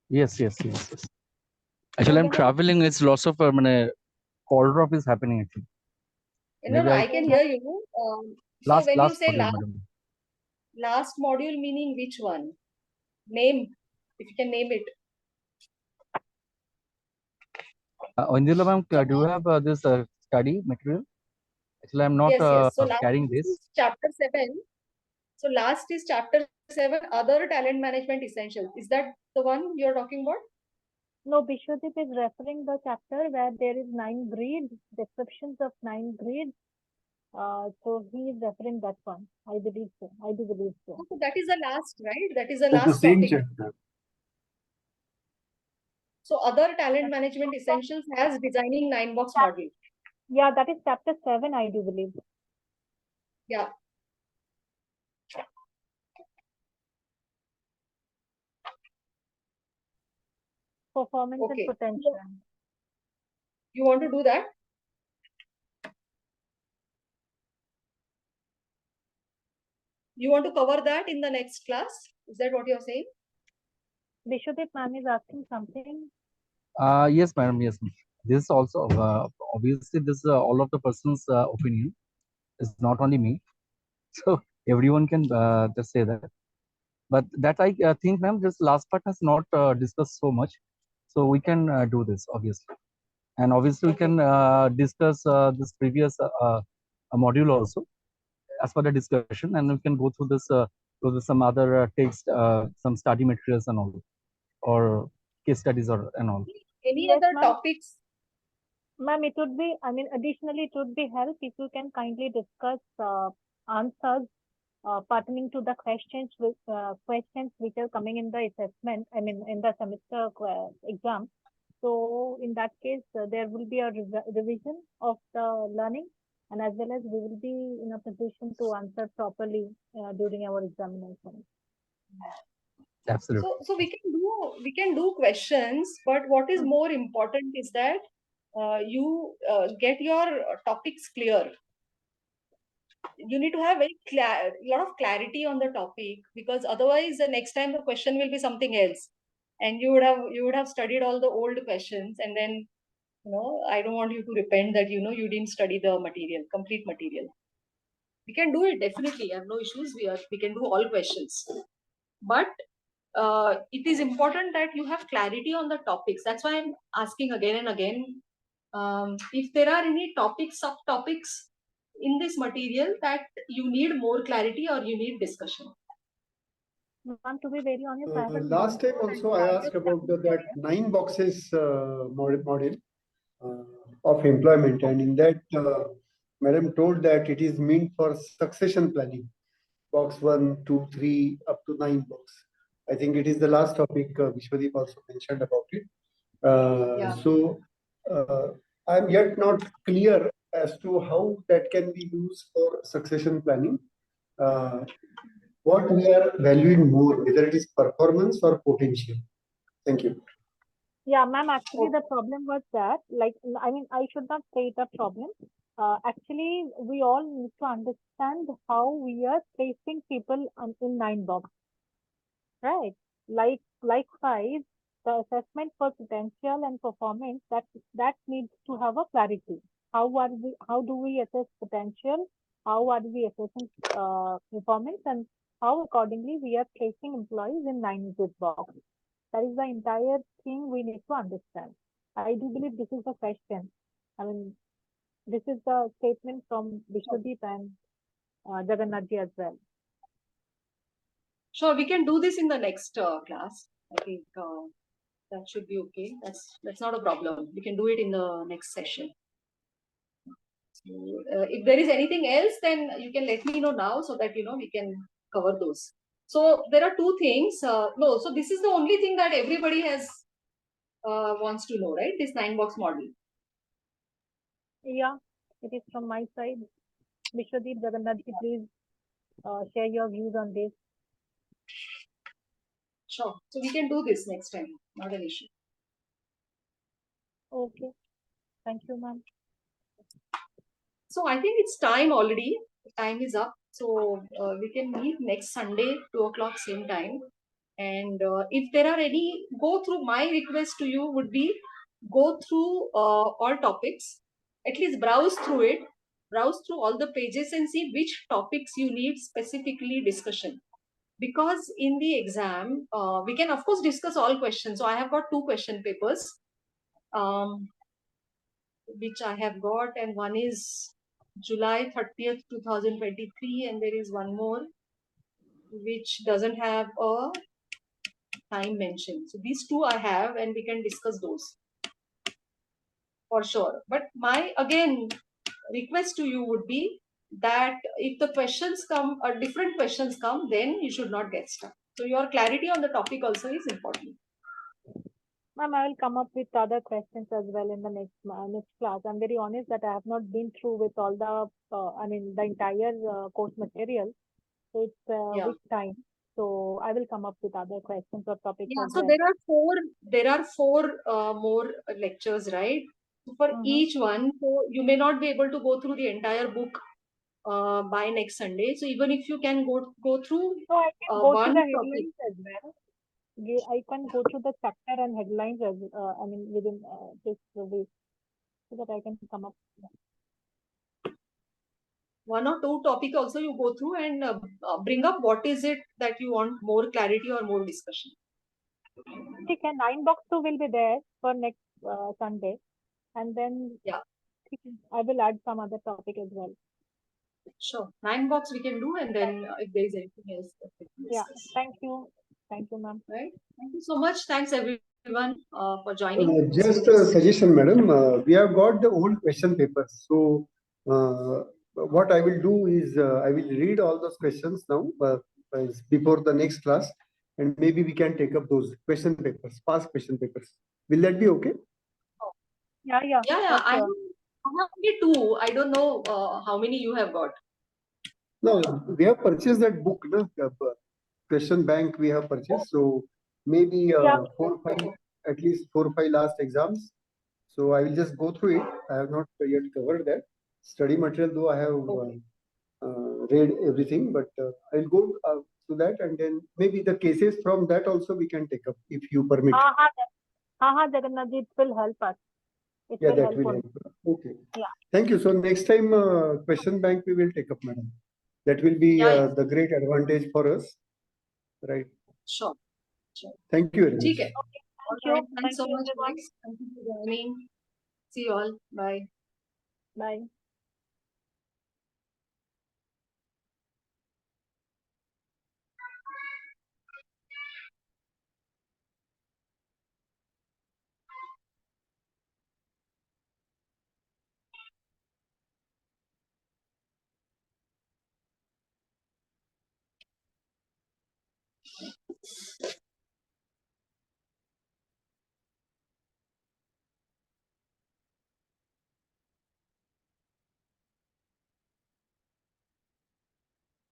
Yes. Actually, I'm traveling. It's lots of call drop is happening actually. No, I can hear you. So when you say last module, meaning which one? Name, if you can name it. Indila ma'am, do you have this study material? Actually, I'm not Yes. So carrying last this. is chapter 7. So last is chapter 7, other talent management essentials. Is that the one you're talking about? No, Vishwadip is referring the chapter where there is 9 grades, descriptions of 9 grades. So he is referring that one. I believe so. I do believe so. So that is the last, right? That is the That's last the same topic. chapter. So other talent management essentials has designing 9-box model. Yeah, that is chapter 7, I do believe. Yeah. Performance and potential. You want to do that? You want to cover that in the next class? Is that what you're saying? Vishwadip ma'am is asking something. Yes, madam. Yes, ma'am. This is also obviously this is all of the person's opinion. It's not only me. So everyone can just say that. But that I think, ma'am, this last part has not discussed so much. So we can do this, obviously. And obviously we can discuss this previous module also as per the discussion, and we can go through this some other text, some study materials and all, or case studies and all. Any other topics? Ma'am, it would be, additionally, it would be help if you can kindly discuss answers pertaining to the questions which are coming in the assessment, in the semester exam. So in that case, there will be a revision of the learning, and as well as we will be in a position to answer properly during our examination. Absolutely. So we can do questions, but what is more important is that you get your topics clear. You need to have a lot of clarity on the topic, because otherwise the next time the question will be something else, and you would have studied all the old questions, and then I don't want you to repent that, you didn't study the material, complete material. We can do it, definitely. I have no issues. We can do all questions. But it is important that you have clarity on the topics. That's why I'm asking again and again. If there are any topics, subtopics in this material that you need more clarity or you need discussion. Ma'am, to be very honest, I haven't Last gone time through also I asked about that 9 boxes model of employment, and in that madam told that it is meant for succession planning, box 1, 2, 3 up to 9 box. I think it is the last topic Vishwadeep also mentioned about it. Yeah. So I'm yet not clear as to how that can be used for succession planning. What we are valuing more, whether it is performance or potential. Thank you. Yeah, ma'am, actually the problem was that, I should not say the problem. Actually, we all need to understand how we are placing people in 9 box, right? Likewise, the assessment for potential and performance, that needs to have a clarity. How do we assess potential? How are we assessing performance, and how accordingly we are placing employees in 9 good box? That is the entire thing we need to understand. I do believe this is the question. I mean, this is the statement from Vishwadeep and Jagannathji as well. Sure, we can do this in the next class. I think that should be okay. That's not a problem. We can do it in the next session. So, if there is anything else, then you can let me know now so that we can cover those. So there are two things. No, so this is the only thing that everybody has wants to know, right? This 9 box model. Yeah, it is from my side. Vishwadeep, Jagannathji, please share your views on this. Sure. So we can do this next time. Not an issue. Okay. Thank you, ma'am. So I think it's time already. Time is up. So we can meet next Sunday, 2 o'clock, same time. And if there are any, go through. My request to you would be go through all topics. At least browse through it. Browse through all the pages and see which topics you need specifically discussion. Because in the exam, we can of course discuss all questions. So I have got 2 question papers, which I have got, and one is July 30th, 2023, and there is one more which doesn't have a time mentioned. So these 2 I have, and we can discuss those for sure. But my again request to you would be that if the questions come or different questions come, then you should not get stuck. So your clarity on the topic also is important. Ma'am, I will come up with other questions as well in the next class. I'm very honest that I have not been through with all the, the entire course material. So it's with time. So I will come up with other questions or topics as so well. there are four more lectures, right? So for each one, so you may not be able to go through the entire book by next Sunday. So even if you can go through so I can go one through the topic. headlines as well. I can go through the chapter and headlines as within this week, so that I can come up. One or two topic also you go through and bring up what is it that you want more clarity or more discussion. Okay, 9 box 2 will be there for next Sunday, and then I will add some other topic as well. Sure, 9 box we can do, and then if there is anything else that we can discuss. Thank you, ma'am. Right, thank you so much. Thanks everyone for joining. Just a suggestion, madam. We have got the old question papers. So what I will do is I will read all those questions now before the next class, and maybe we can take up those question papers, past question papers. Will that be okay? Yeah. I have only 2. I don't know how many you have got. No, we have purchased that book, no? Question bank we have purchased. So maybe 4 5, at least 4 5 last exams. So I will just go through it. I have not yet covered that study material, though I have read everything. But I'll go to that, and then maybe the cases from that also we can take up if you permit. Jagannath, it will help us. It Yeah, will that help will on. help. Okay. Yeah. Thank you. So next time, question bank we will take up, madam. That will be Yeah, the great advantage for us, right? sure. Sure. Thank you very much. Okay. Thank All right. you. Thanks Thank so you, much, everyone. guys. Thank you for joining. See you all. Bye. Bye.